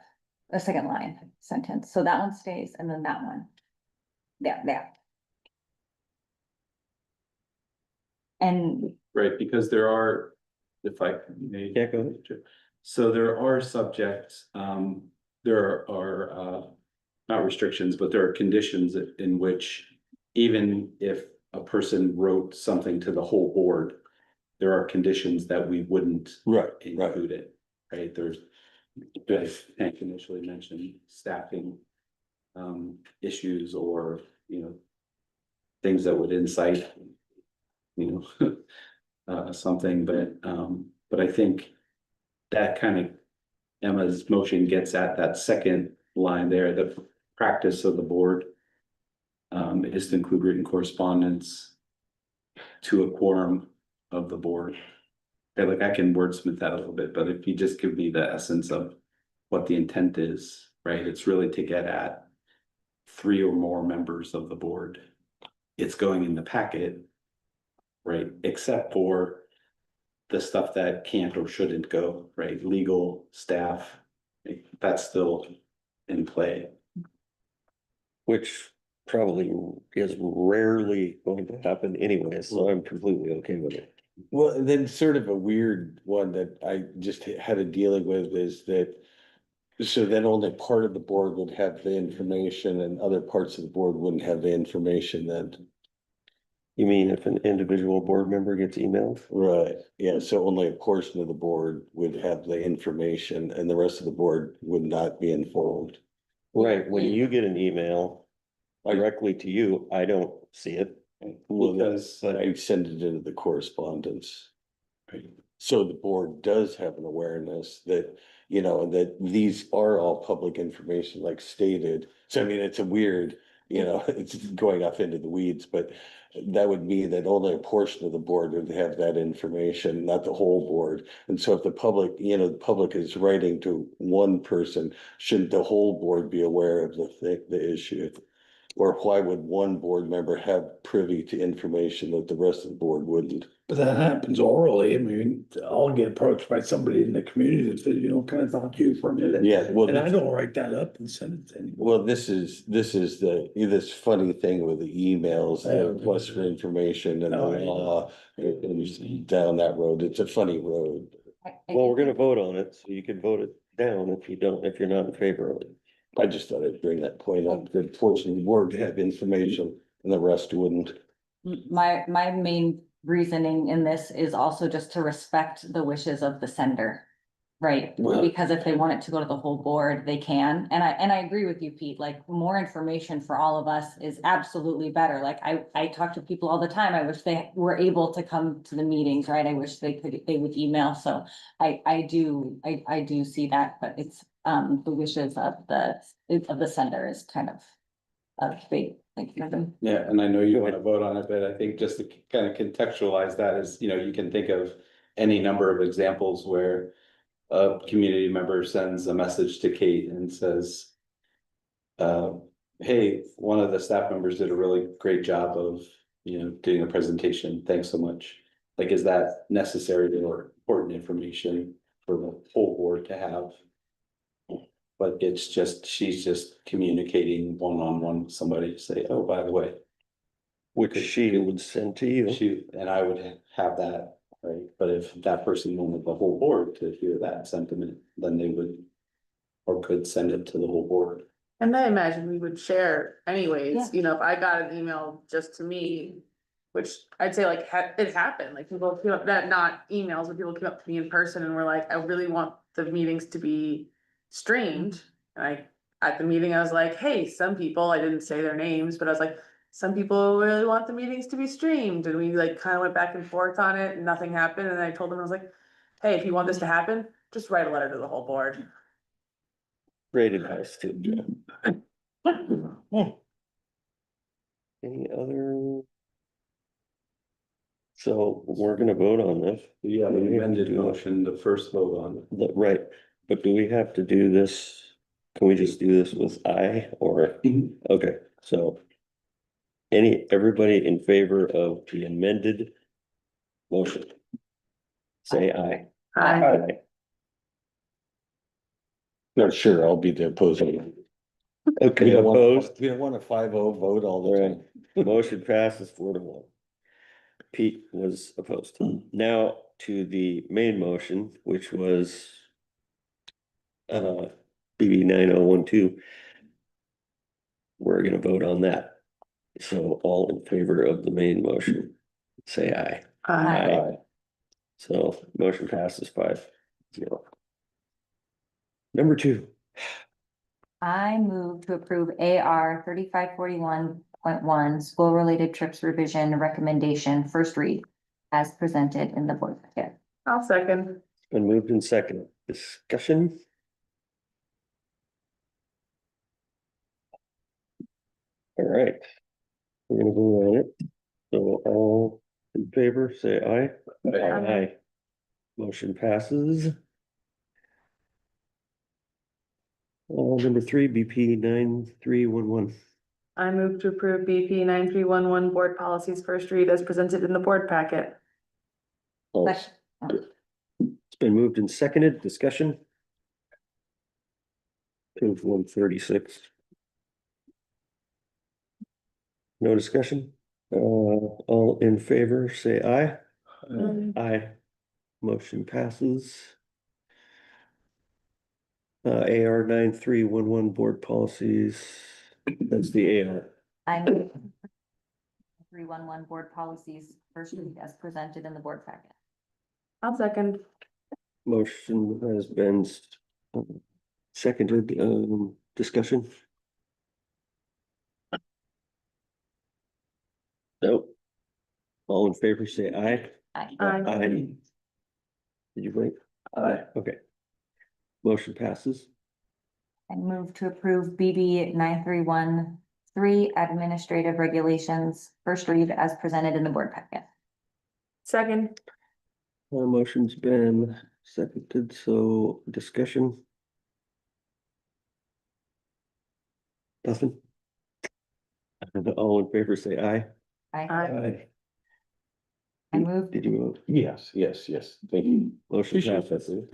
the second line sentence. So that one stays and then that one. There. And Right, because there are, if I may. Yeah, go ahead. So there are subjects, there are not restrictions, but there are conditions in which even if a person wrote something to the whole board, there are conditions that we wouldn't include it, right? There's, as Hank initially mentioned, staffing issues or, things that would incite, something, but I think that kind of Emma's motion gets at that second line there, the practice of the board is to include written correspondence to a quorum of the board. Okay, like I can wordsmith that a little bit, but if you just give me the essence of what the intent is, right? It's really to get at 3 or more members of the board. It's going in the packet, right? Except for the stuff that can't or shouldn't go, right? Legal, staff, that's still in play. Which probably is rarely going to happen anyway, so I'm completely okay with it. Well, and then sort of a weird one that I just had a dealing with is that. So then only part of the board would have the information and other parts of the board wouldn't have the information then. You mean if an individual board member gets emailed? Right, yeah, so only a portion of the board would have the information and the rest of the board would not be informed. Right, when you get an email directly to you, I don't see it. Well, Because but I send it into the correspondence. Right. So the board does have an awareness that, you know, that these are all public information like stated. So I mean, it's a weird, you know, it's going off into the weeds, but that would mean that only a portion of the board would have that information, not the whole board. And so if the public, you know, the public is writing to one person, shouldn't the whole board be aware of the issue? Or why would one board member have privy to information that the rest of the board wouldn't? But that happens orally. I mean, I'll get approached by somebody in the community that says, you know, can I talk to you for a minute? Yeah, well, And I don't write that up and send it to anyone. well, this is this funny thing with the emails, the request for information and the law. And down that road, it's a funny road. Well, we're gonna vote on it, so you can vote it down if you don't, if you're not in favor of it. I just thought I'd bring that point up, that portion of the board to have information and the rest wouldn't. My main reasoning in this is also just to respect the wishes of the sender. Right, Well- because if they want it to go to the whole board, they can, and I agree with you, Pete, like, more information for all of us is absolutely better, like, I talk to people all the time, I wish they were able to come to the meetings, right, I wish they would email, so I do see that, but it's, the wishes of the sender is kind of a big, like, Yeah, and I know you want to vote on it, but I think just to kind of contextualize that is, you know, you can think of any number of examples where a community member sends a message to Kate and says, hey, one of the staff members did a really great job of, you know, doing a presentation. Thanks so much. Like, is that necessary or important information for the whole board to have? But it's just, she's just communicating one-on-one with somebody to say, oh, by the way. Which she would send to you. And I would have that, right? But if that person wanted the whole board to hear that sentiment, then they would. Or could send it to the whole board. And I imagine we would share anyways, Yeah. you know, if I got an email just to me. Which I'd say like it happened, like people came up, that not emails, but people came up to me in person and were like, I really want the meetings to be streamed. And at the meeting, I was like, hey, some people, I didn't say their names, but I was like, some people really want the meetings to be streamed. And we like kind of went back and forth on it and nothing happened. And I told them, I was like, hey, if you want this to happen, just write a letter to the whole board. Great advice too, Jeff. Any other? So we're gonna vote on this. Yeah, the amended motion, the first vote on it. Right, but do we have to do this? Can we just do this with I or? Okay, so. Everybody in favor of the amended motion? Say aye. Aye. No, sure, I'll be the opposing. Okay, opposed? We don't want a 5-0 vote all the time. Motion passes 4-1. Pete was opposed. Now to the main motion, which was BB 9012. We're gonna vote on that. So all in favor of the main motion, say aye. Aye. So motion passes 5-0. Number 2. I move to approve AR 3541.1 school-related trips revision recommendation first read as presented in the board packet. I'll second. Been moved in second. Discussion? All right. We're gonna vote on it. So all in favor, say aye. Aye. Motion passes. Number 3, BP 9311. I move to approve BP 9311 board policies first read as presented in the board packet. It's been moved and seconded, discussion. Page 136. No discussion? All in favor, say aye. Aye. Motion passes. AR 9311 board policies, that's the AR. I move 311 board policies first read as presented in the board packet. I'll second. Motion has been seconded, discussion. Nope. All in favor, say aye. Aye. Aye. Did you vote? Aye. Okay. Motion passes. I move to approve BB 9313 administrative regulations first read as presented in the board packet. Second. Motion's been seconded, so discussion. Nothing. All in favor, say aye. Aye. Aye. I move. Did you vote? Yes, thank you. Motion passes.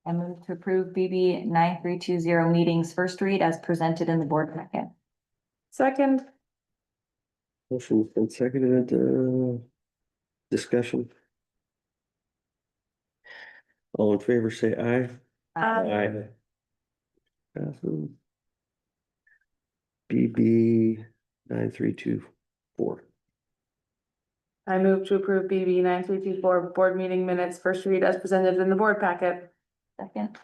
I move to approve BB 9320 meetings first read as presented in the board packet. Second. Motion's been seconded, discussion. All in favor, say aye. Aye. Passes. BB 9324. I move to approve BB 9324 board meeting minutes first read as presented in the board packet. Second.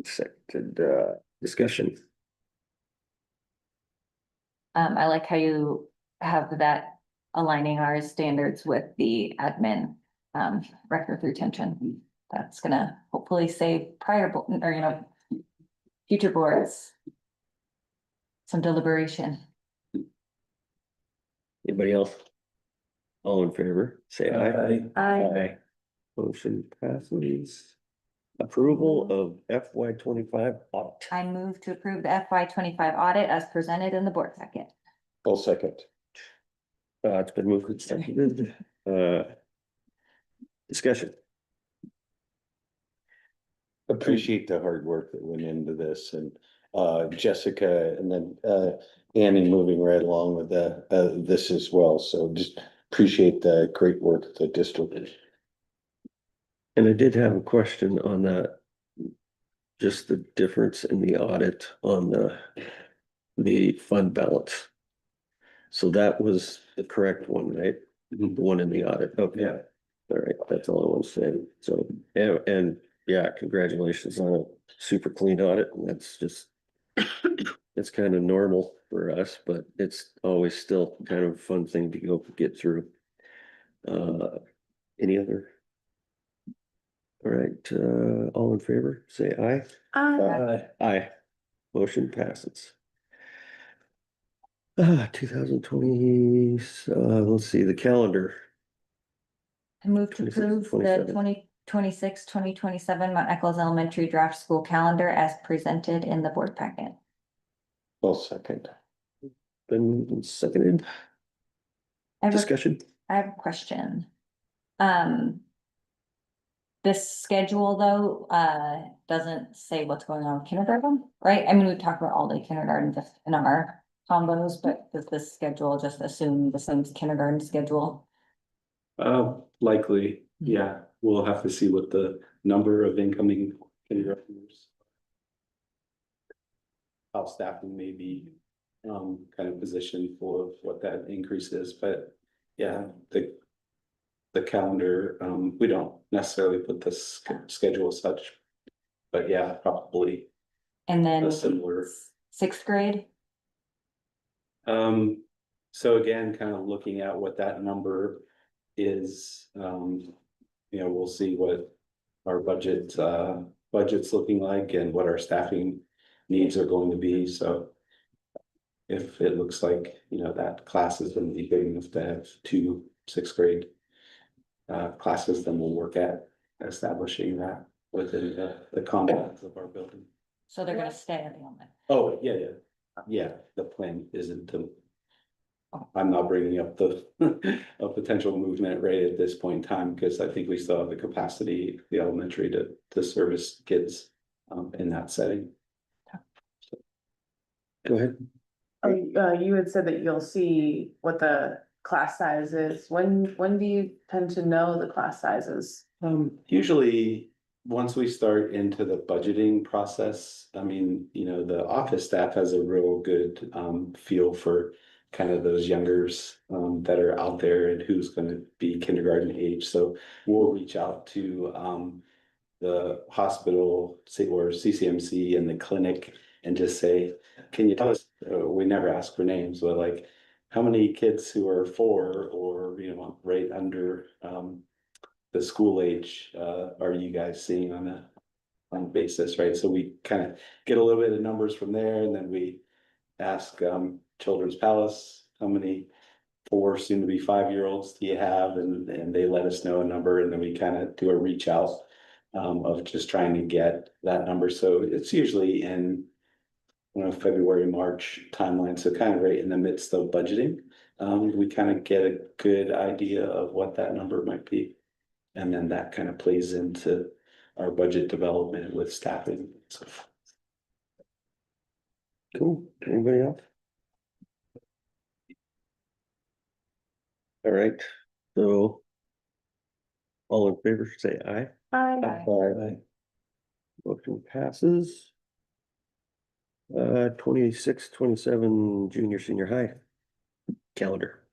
Seconded, discussion. I like how you have that aligning our standards with the admin record retention. That's gonna hopefully save or future boards some deliberation. Anybody else? All in favor, say aye. Aye. Motion passes. Approval of FY 25 audit. I move to approve the FY 25 audit as presented in the board packet. I'll second. It's been moved and seconded, discussion. Appreciate the hard work that went into this and Jessica and then Annie moving right along with this as well. So just appreciate the great work that the district did. And I did have a question on that. Just the difference in the audit on the fund balance. So that was the correct one, right? The one in the audit. Okay. Yeah. All right, that's all I want to say. So, and yeah, congratulations on a super clean audit. And that's just, it's kind of normal for us, but it's always still kind of a fun thing to get through. Any other? All right, all in favor, say aye. Aye. Aye. Motion passes. 2020, let's see, the calendar. I move to 26, approve the 27. 2026-2027 Mount Echols Elementary Draft School Calendar as presented in the board packet. I'll second. Been seconded. Discussion. I have a question. This schedule though, doesn't say what's going on with kindergarten, right? I mean, we talk about all day kindergarten just in our combos, but does this schedule just assume the same kindergarten schedule? Likely, yeah, we'll have to see what the number of incoming kindergartners. How staffing may be, kind of positioned for what that increase is, but yeah, the calendar, we don't necessarily put this schedule as such. But yeah, probably And then a similar. sixth grade? So again, kind of looking at what that number is, we'll see what our budget's looking like and what our staffing needs are going to be, so. If it looks like, that class is gonna be big enough to have 2 sixth grade classes, then we'll work at establishing that within the confines of our building. So they're gonna stay at the moment. Oh, yeah. yeah, the plan isn't to. I'm not bringing up the, a potential movement rate at this point in time, because I think we still have the capacity, the elementary to service kids, in that setting. Go ahead. You had said that you'll see what the class size is. When do you tend to know the class sizes? Usually, once we start into the budgeting process, I mean, you know, the office staff has a real good feel for kind of those youngers that are out there and who's gonna be kindergarten age. So we'll reach out to the hospital or CCMC and the clinic and just say, can you tell us, we never ask for names, but like, how many kids who are 4 or, you know, right under the school age are you guys seeing on a basis, right? So we kind of get a little bit of numbers from there, and then we ask Children's Palace, how many 4 soon to be 5-year-olds do you have? And they let us know a number, and then we kind of do a reach out of just trying to get that number. So it's usually in, you know, February, March timeline, so kind of right in the midst of budgeting. We kind of get a good idea of what that number might be. And then that kind of plays into our budget development with staffing. So. Cool. Anybody else? All right, so. All in favor, say aye. Aye. Aye. Motion passes. 26, 27 junior, senior high calendar.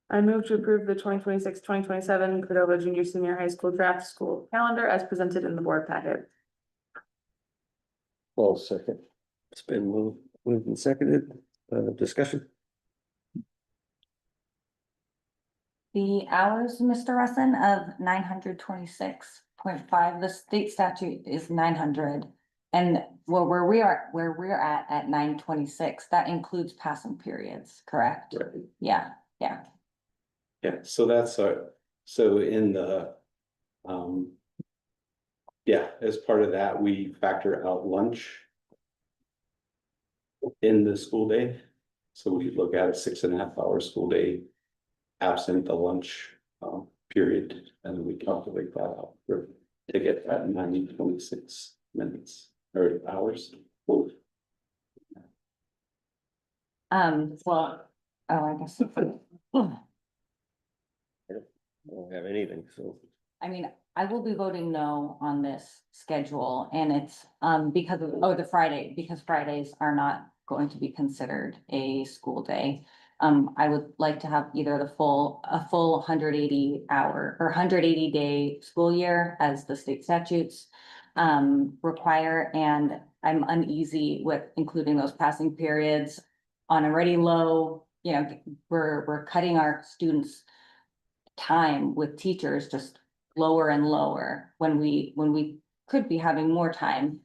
I move to approve the 2026-2027 Cordova Junior Senior High School draft school calendar as presented in the board packet. Well, second. It's been moved and seconded. Discussion. The hours, Mr. Russin, of 926.5, the state statute is 900. And well, where we're at 926, that includes passing periods, correct? Right. Yeah. Yeah, so that's so in the, yeah, as part of that, we factor out lunch in the school day. So we look at a 6.5 hour school day, absent the lunch period, and then we calculate that out to get that 926 minutes or hours. Well, I guess. I don't have anything, so. I mean, I will be voting no on this schedule, and it's because of, because Fridays are not going to be considered a school day. I would like to have either a full 180 hour or 180 day school year as the state statutes require, and I'm uneasy with including those passing periods on already low, you know, we're cutting our students' time with teachers just lower and lower when we could be having more time.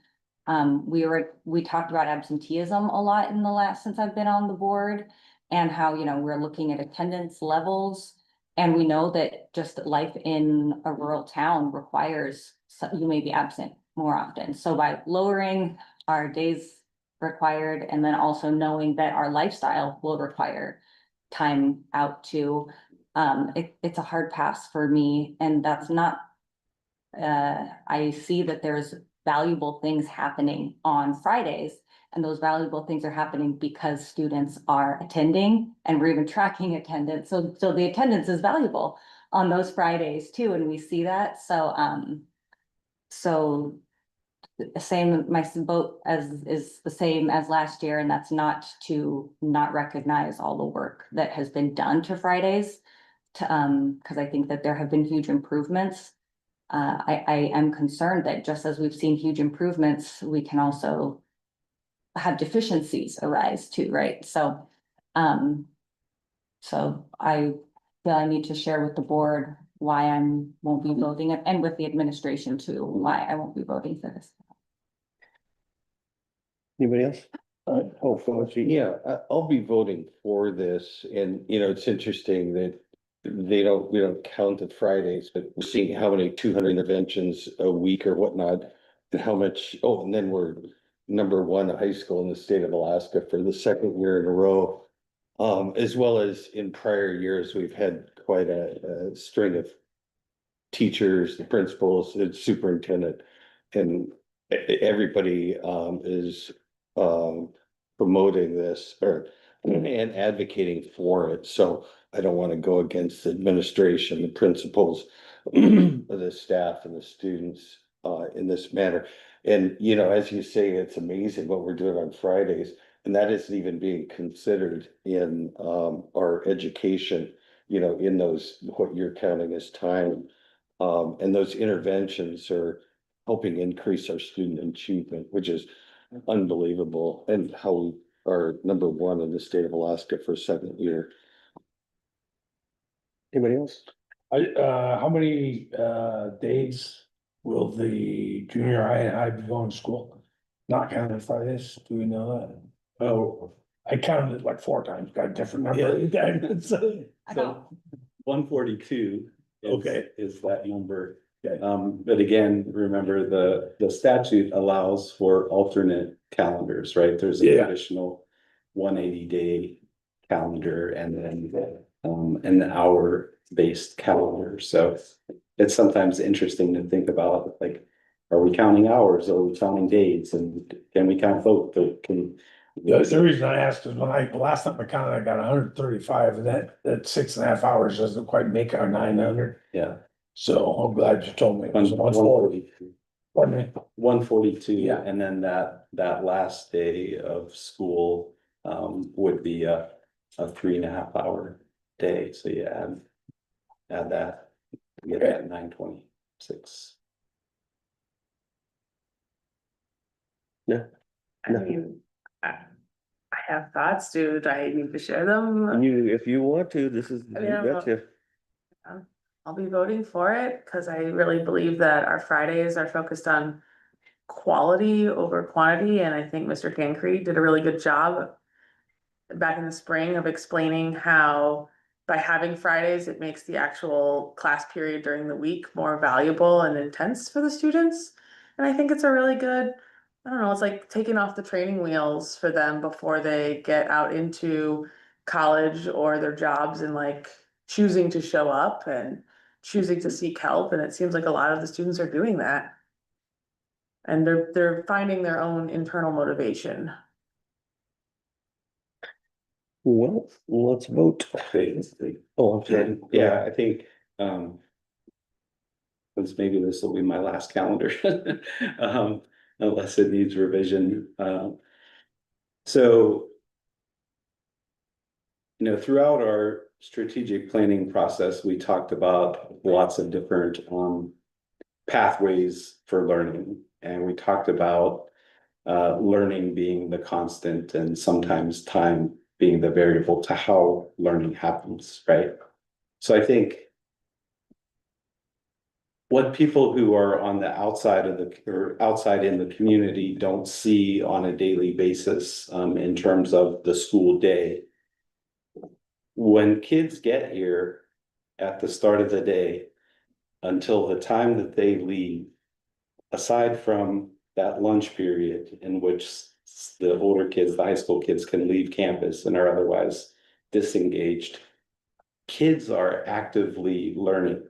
We talked about absenteeism a lot in the last, since I've been on the board, and how, you know, we're looking at attendance levels. And we know that just life in a rural town requires, you may be absent more often. So by lowering our days required, and then also knowing that our lifestyle will require time out too, it's a hard pass for me, and that's not, I see that there's valuable things happening on Fridays, and those valuable things are happening because students are attending, and we're even tracking attendance. So the attendance is valuable on those Fridays too, and we see that. So the same, my vote is the same as last year, and that's not to not recognize all the work that has been done to Fridays. Because I think that there have been huge improvements. I am concerned that just as we've seen huge improvements, we can also have deficiencies arise too, right? So I feel I need to share with the board why won't be voting, and with the administration too, why I won't be voting for this. Anybody else? Yeah, I'll be voting for this, and you know, it's interesting that we don't count the Fridays, but we're seeing how many 200 interventions a week or whatnot, and how much, and then we're #1 high school in the state of Alaska for the second year in a row. As well as in prior years, we've had quite a string of teachers, the principals, and superintendent, and everybody is promoting this or and advocating for it. So I don't want to go against the administration, the principals, the staff, and the students in this manner. And you know, as you say, it's amazing what we're doing on Fridays, and that isn't even being considered in our education. You know, in those what you're counting as time. And those interventions are helping increase our student achievement, which is unbelievable, and how we are #1 in the state of Alaska for a second year. Anybody else? How many, days will the junior high and high be going to school? Not counting Fridays, do we know that? Oh, I counted it like 4 times, got a different number. So, 142. Okay. Is that number. Okay. But again, remember the statute allows for alternate calendars, right? There's a traditional 180-day calendar and then an hour-based calendar. So it's sometimes interesting to think about, like, are we counting hours? Are we counting days? And can we count both? The reason I asked is last time I counted, I got 135, and that 6.5 hours doesn't quite make our 900. Yeah. So I'm glad you told me. It was 140. 142, Yeah. and then that last day of school would be a 3.5 hour day. So you add that, you get that 926. Yeah. I mean, I have thoughts, dude. I need to share them. If you want to, this is, you I mean, I'm betcha. I'll be voting for it because I really believe that our Fridays are focused on quality over quantity, and I think Mr. Cancre did a really good job back in the spring of explaining how by having Fridays, it makes the actual class period during the week more valuable and intense for the students. And I think it's a really good, I don't know, it's like taking off the training wheels for them before they get out into college or their jobs, and like choosing to show up and choosing to seek help. And it seems like a lot of the students are doing that. And they're finding their own internal motivation. Well, let's vote. Oh, I'm sorry. Yeah, I think since maybe this will be my last calendar, unless it needs revision. So, you know, throughout our strategic planning process, we talked about lots of different pathways for learning, and we talked about learning being the constant and sometimes time being the variable to how learning happens, right? So I think what people who are on the outside of or outside in the community don't see on a daily basis in terms of the school day. When kids get here at the start of the day until the time that they leave, aside from that lunch period in which the older kids, the high school kids, can leave campus and are otherwise disengaged, kids are actively learning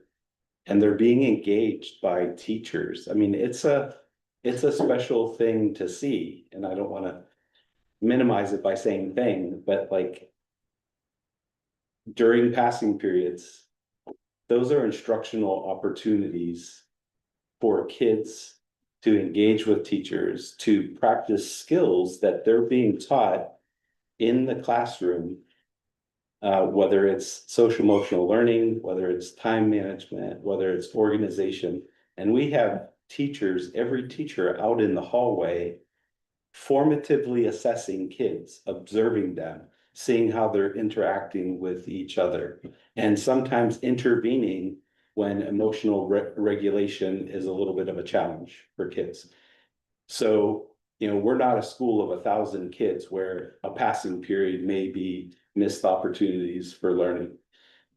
and they're being engaged by teachers. I mean, it's a special thing to see, and I don't want to minimize it by saying thing, but like during passing periods, those are instructional opportunities for kids to engage with teachers, to practice skills that they're being taught in the classroom, whether it's social emotional learning, whether it's time management, whether it's organization. And we have teachers, every teacher out in the hallway, formatively assessing kids, observing them, seeing how they're interacting with each other, and sometimes intervening when emotional regulation is a little bit of a challenge for kids. So, you know, we're not a school of 1,000 kids where a passing period may be missed opportunities for learning.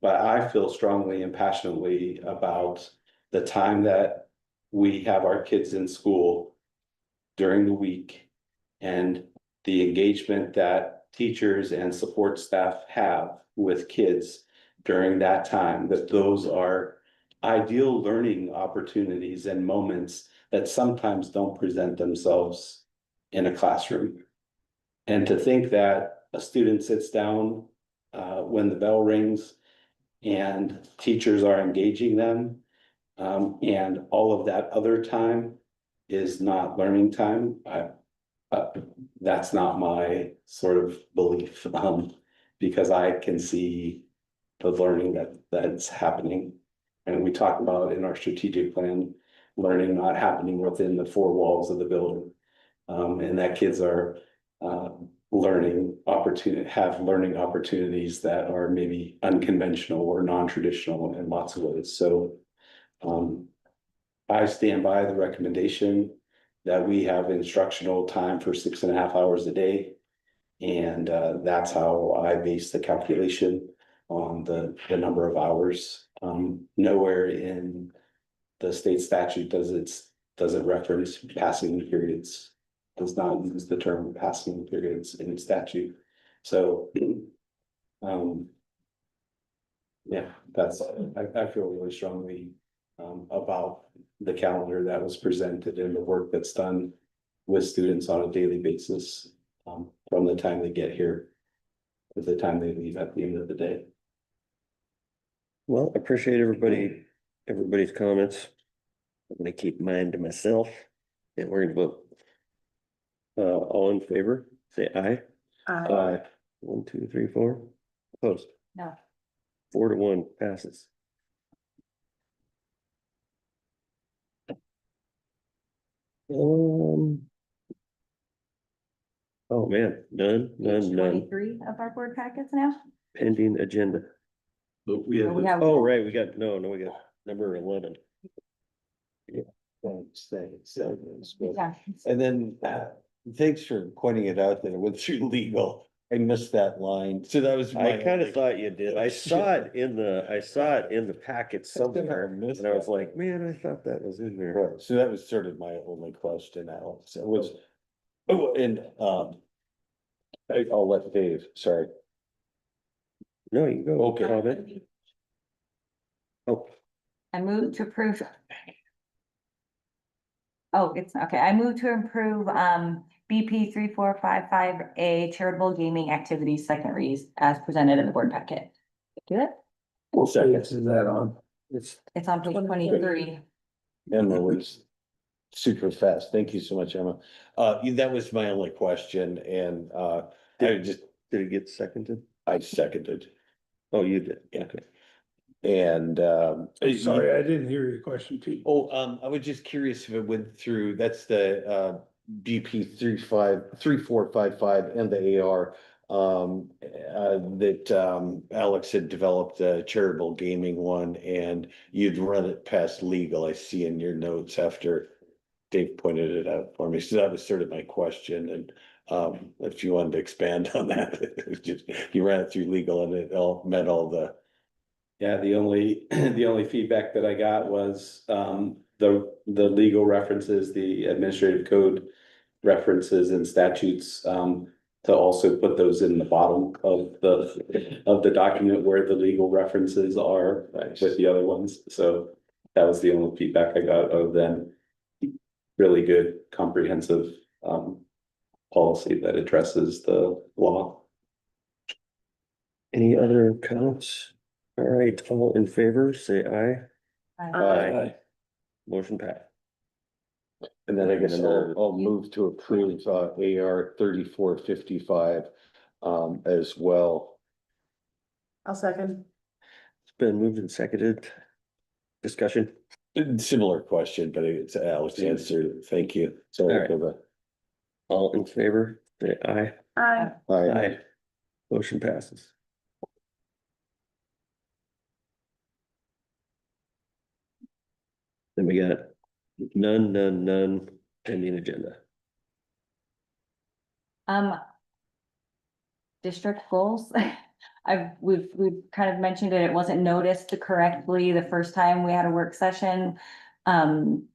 But I feel strongly and passionately about the time that we have our kids in school during the week and the engagement that teachers and support staff have with kids during that time, that those are ideal learning opportunities and moments that sometimes don't present themselves in a classroom. And to think that a student sits down when the bell rings and teachers are engaging them, and all of that other time is not learning time, that's not my sort of belief, because I can see the learning that's happening. And we talk about in our strategic plan, learning not happening within the four walls of the building. And that kids are learning opportunities that are maybe unconventional or non-traditional in lots of ways. So I stand by the recommendation that we have instructional time for 6.5 hours a day. And that's how I base the calculation on the number of hours. Nowhere in the state statute does it reference passing periods, does not use the term passing periods in statute. So yeah, I feel really strongly about the calendar that was presented and the work that's done with students on a daily basis, from the time they get here to the time they leave at the end of the day. Well, appreciate everybody's comments. I'm gonna keep mine to myself, and we're gonna vote. All in favor, say aye. Aye. 1, 2, 3, 4. Opposed? No. 4-1 passes. Oh, man, none. 23 of our board packets now. Pending agenda. But we have, We have. Oh, right, we got number 11. Yeah. Thanks. Yeah. And then, thanks for pointing it out that it went through legal. I missed that line. So that was. I kind of thought you did. I saw it in the packet somewhere, and I was like, man, I thought that was in there. Right, so that was sort of my only question, Alex, it was, oh, and, I'll let Dave, sorry. No, you can go. Okay. Comment. Oh, I move to approve. Oh, it's, okay, I move to approve, BP 3455A charitable gaming activities second reads as presented in the board packet. Do it? What page is that on? It's on page 23. Emma was super fast, thank you so much, Emma. That was my only question, and, did it get seconded? I seconded. Oh, you did, Yeah. okay. And, Sorry, I didn't hear your question, Pete. Oh, I was just curious if it went through, that's the BP 3455 and the AR. That Alex had developed a charitable gaming one, and you'd run it past legal, I see in your notes after Dave pointed it out for me. So that was sort of my question, and if you wanted to expand on that, it was just, you ran it through legal and it all met all the. yeah, the only feedback that I got was the legal references, the administrative code references and statutes, to also put those in the bottom of the document where the legal references are with the other ones. So that was the only feedback I got, other than really good comprehensive policy that addresses the law. Any other comments? All right, all in favor, say aye. Aye. Motion passed. And then I guess And, I'll move to approve AR 3455 as well. I'll second. It's been moved and seconded. Discussion. Similar question, but it's Alex answered. Thank you. So All right. All in favor, say aye. Aye. Aye. Motion passes. Then we got none pending agenda. District goals. We've kind of mentioned it, it wasn't noticed correctly the first time we had a work session. I don't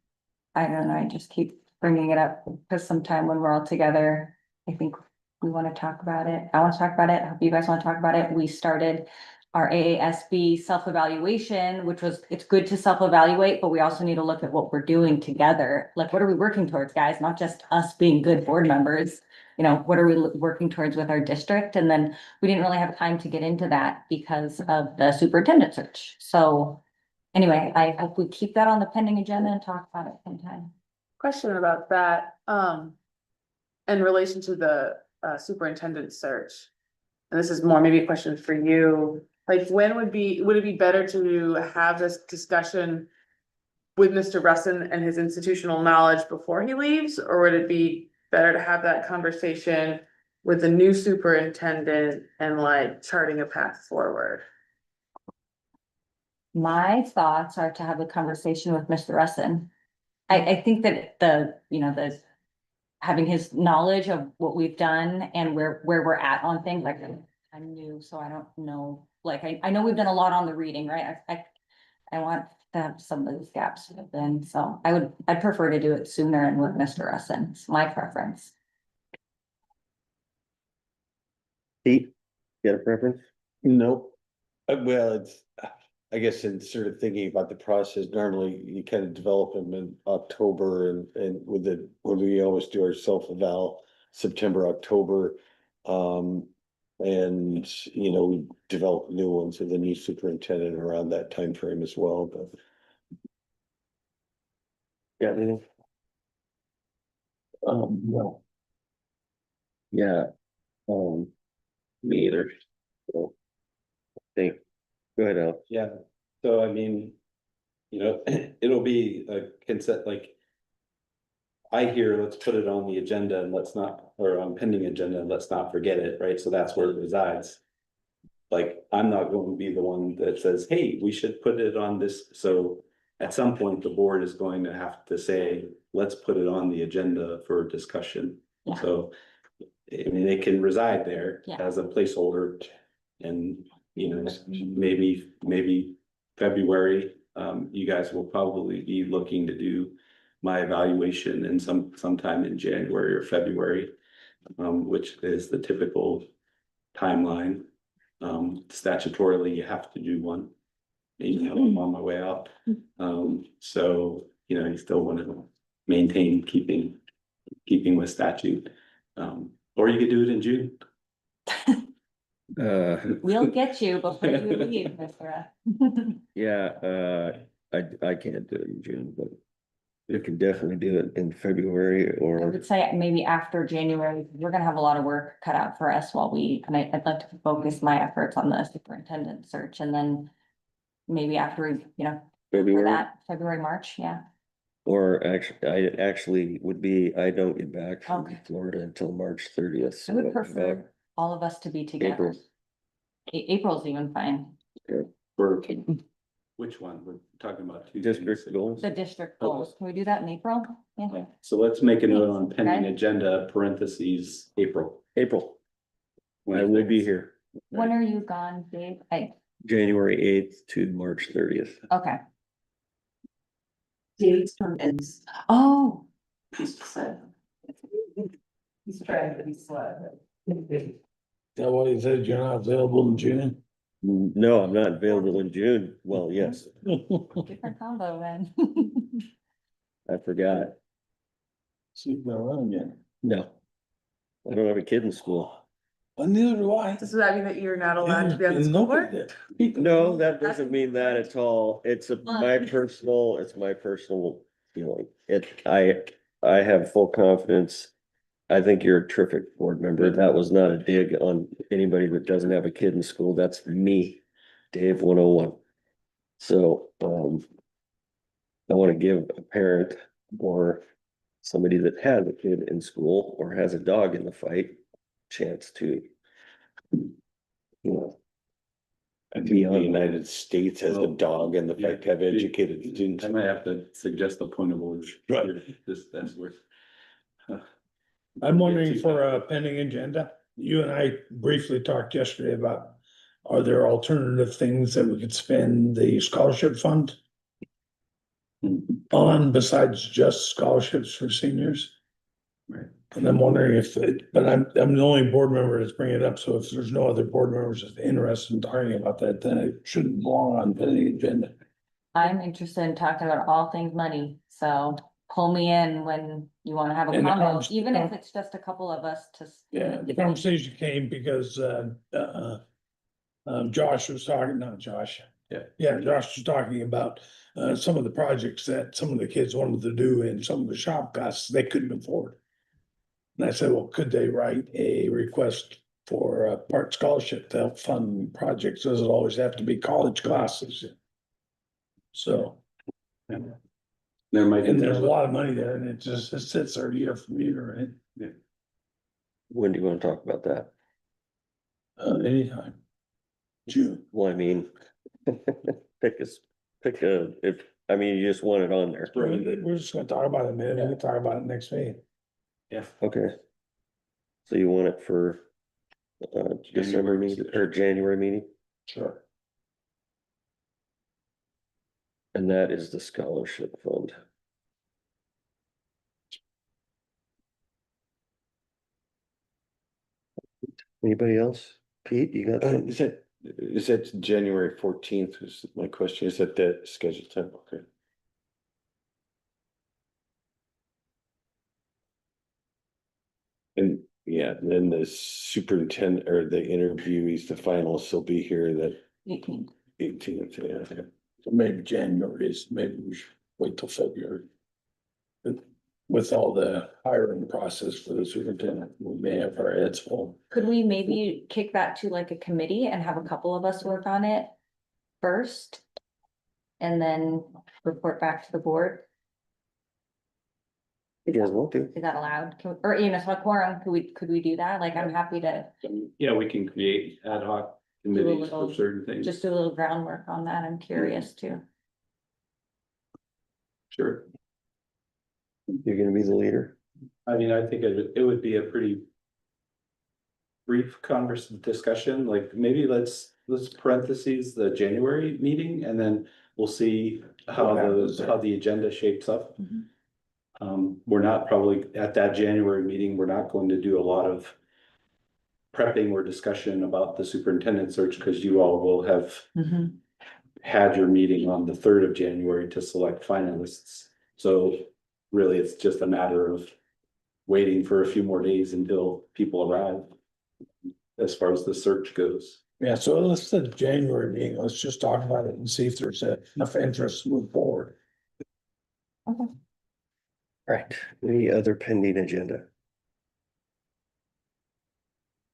know, I just keep bringing it up because sometime when we're all together, I think we want to talk about it. I want to talk about it. I hope you guys want to talk about it. We started our AASB self-evaluation, which was, it's good to self-evaluate, but we also need to look at what we're doing together. Like, what are we working towards, guys? Not just us being good board members. You know, what are we working towards with our district? And then we didn't really have time to get into that because of the superintendent search. So anyway, I hope we keep that on the pending agenda and talk about it sometime. Question about that, in relation to the superintendent search. And this is more maybe a question for you, like when would it be better to have this discussion with Mr. Russin and his institutional knowledge before he leaves, or would it be better to have that conversation with the new superintendent and like charting a path forward? My thoughts are to have a conversation with Mr. Russin. I think that the having his knowledge of what we've done and where we're at on things, like I'm new, so I don't know, like, I know we've done a lot on the reading, right? I want to have some of those gaps filled in, so I'd prefer to do it sooner and with Mr. Russin. It's my preference. Pete, you got a preference? Nope. Well, it's, I guess in sort of thinking about the process, normally you kind of develop them in October and when we always do our self-eval, September, October. And, you know, we develop new ones with the new superintendent around that time frame as well, but. Got anything? No. Yeah. Me either. So, think, go ahead, Al. Yeah, so I mean, you know, it'll be a consent, like. I hear, let's put it on the agenda and let's not, or on pending agenda and let's not forget it, right? So that's where it resides. Like, I'm not going to be the one that says, hey, we should put it on this, so at some point, the board is going to have to say, let's put it on the agenda for discussion. Yeah. So, I mean, it can reside there Yeah. as a placeholder. And, you know, maybe February, you guys will probably be looking to do my evaluation in sometime in January or February, which is the typical timeline. Statutorily, you have to do one. You know, I'm on my way out. So, you know, you still want to maintain keeping with statute. Or you could do it in June. We'll get you before you leave, Mr. Yeah, I can't do it in June, but we can definitely do it in February I or, would say maybe after January, we're gonna have a lot of work cut out for us while I'd like to focus my efforts on the superintendent search, and then maybe after, for February, that, February, March, yeah. or actually I don't get back from Okay. Florida until March 30th. I so would I'll be prefer back all of us to be together. April. April's even fine. For which one? We're talking about two District things. goals. The district goals, can we do that in April? Yeah. So let's make a note on pending Okay. agenda, parentheses, April. I will be here When are you gone, Dave? January 8th to March 30th. Okay. Dave's term ends. Oh, He's trying to be slow. Is that why you said you're not available in June? No, I'm not available in June. Well, yes, different combo then. I forgot. Sleeping around yet? No. I don't have a kid in school. Well, neither do I. Does that mean that you're not allowed to be on the And school nobody board? did. No, that doesn't mean that at all. It's my personal feeling. I have full confidence. I think you're a terrific board member. That was not a dig on anybody that doesn't have a kid in school. That's me, Dave 101. So, I want to give a parent or somebody that has a kid in school or has a dog in the fight chance to, I think the United States has a dog and the fact to have educated students. I might have to suggest a point of order. Right. That's worth. I'm wondering for a pending agenda, you and I briefly talked yesterday about, are there alternative things that we could spend the scholarship fund on besides just scholarships for seniors? And I'm wondering if, but I'm the only board member that's bringing it up, so if there's no other board members that's interested in talking about that, then it shouldn't belong on the agenda. I'm interested in talking about all things money, so pull me in when you wanna have a And the combo, convers- even if it's just a couple of us to. Yeah, the conversation came because, Josh was talking, not Josh. Yeah, Josh was talking about, some of the projects that some of the kids wanted to do and some of the shop costs they couldn't afford. And I said, well, could they write a request for a part scholarship to help fund projects? Does it always have to be college classes? So, There might. and there's a lot of money there and it just it sits there year from year, right? Yeah. When do you wanna talk about that? Anytime. June. Well, I mean, pick a, if, I mean, you just want it on there. We're just gonna talk about it, man. We can talk about it next meeting. Yeah. Okay. So you want it for December meeting or January meeting? Sure. And that is the scholarship fund. Anybody else? Pete, you got something? Is that January 14th is my question, is that the scheduled time, okay? And yeah, then the superintendent or the interviewees, the finalists will be here that 18th. 18th, yeah. So maybe January is, maybe we should wait till February. With all the hiring process for the superintendent, we may have our heads full. Could we maybe kick that to like a committee and have a couple of us work on it first? And then report back to the board? You guys want to? Is that allowed? Or, you know, so a quorum, could we do that? Like, I'm happy to Yeah, we can create ad hoc committees for certain things. just do a little groundwork on that. I'm curious too. Sure. You're gonna be the leader? I mean, I think it would be a pretty brief discussion, like maybe let's parentheses the January meeting and then we'll see how the agenda shapes up. We're not probably at that January meeting, we're not going to do a lot of prepping or discussion about the superintendent search because you all will have had your meeting on the 3rd of January to select finalists. So really, it's just a matter of waiting for a few more days until people arrive as far as the search goes. Yeah, so let's set a January meeting. Let's just talk about it and see if there's enough interest to move forward. Okay. Right, any other pending agenda?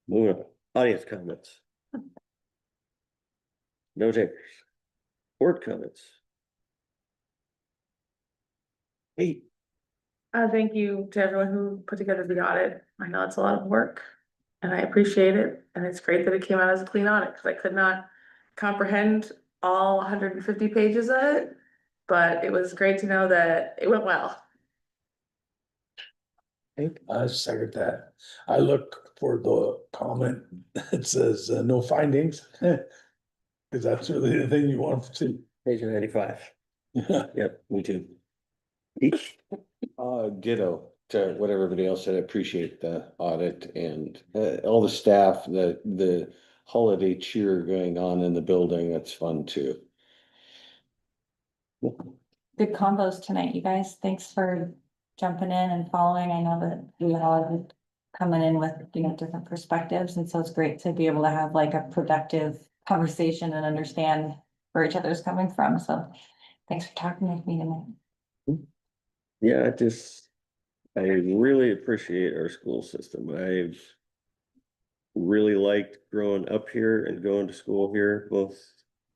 Moving on, audience comments. No takers. Board comments. Hey. Thank you to everyone who put together the audit. I know it's a lot of work and I appreciate it. And it's great that it came out as a clean audit because I could not comprehend all 150 pages of it. But it was great to know that it went well. I second that. I look for the comment that says no findings. Cause that's really the thing you want to see. Page 95. Yep, me too. Each. Ditto to what everybody else said. I appreciate the audit and all the staff, the holiday cheer going on in the building. That's fun too. Good combos tonight, you guys. Thanks for jumping in and following. I know that we all have coming in with, you know, different perspectives. And so it's great to be able to have like a productive conversation and understand where each other's coming from. So thanks for talking with me tonight. Yeah, I really appreciate our school system. I've really liked growing up here and going to school here, both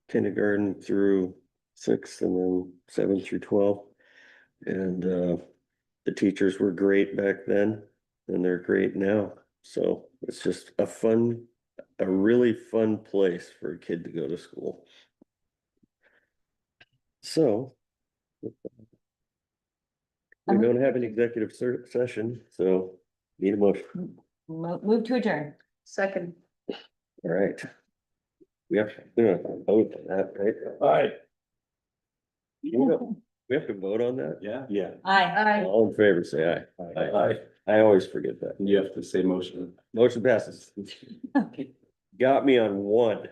kindergarten through 6th and then 7 through 12. And the teachers were great back then and they're great now. So it's just a really fun place for a kid to go to school. So we don't have an executive session, so need a motion. Move to adjourn. Second. All right. We have to vote on that, right? All right. We have to vote on that? Yeah. Yeah. Aye. All in favor, say aye. Aye. I always forget that. You have to say motion. Motion passes. Got me on one.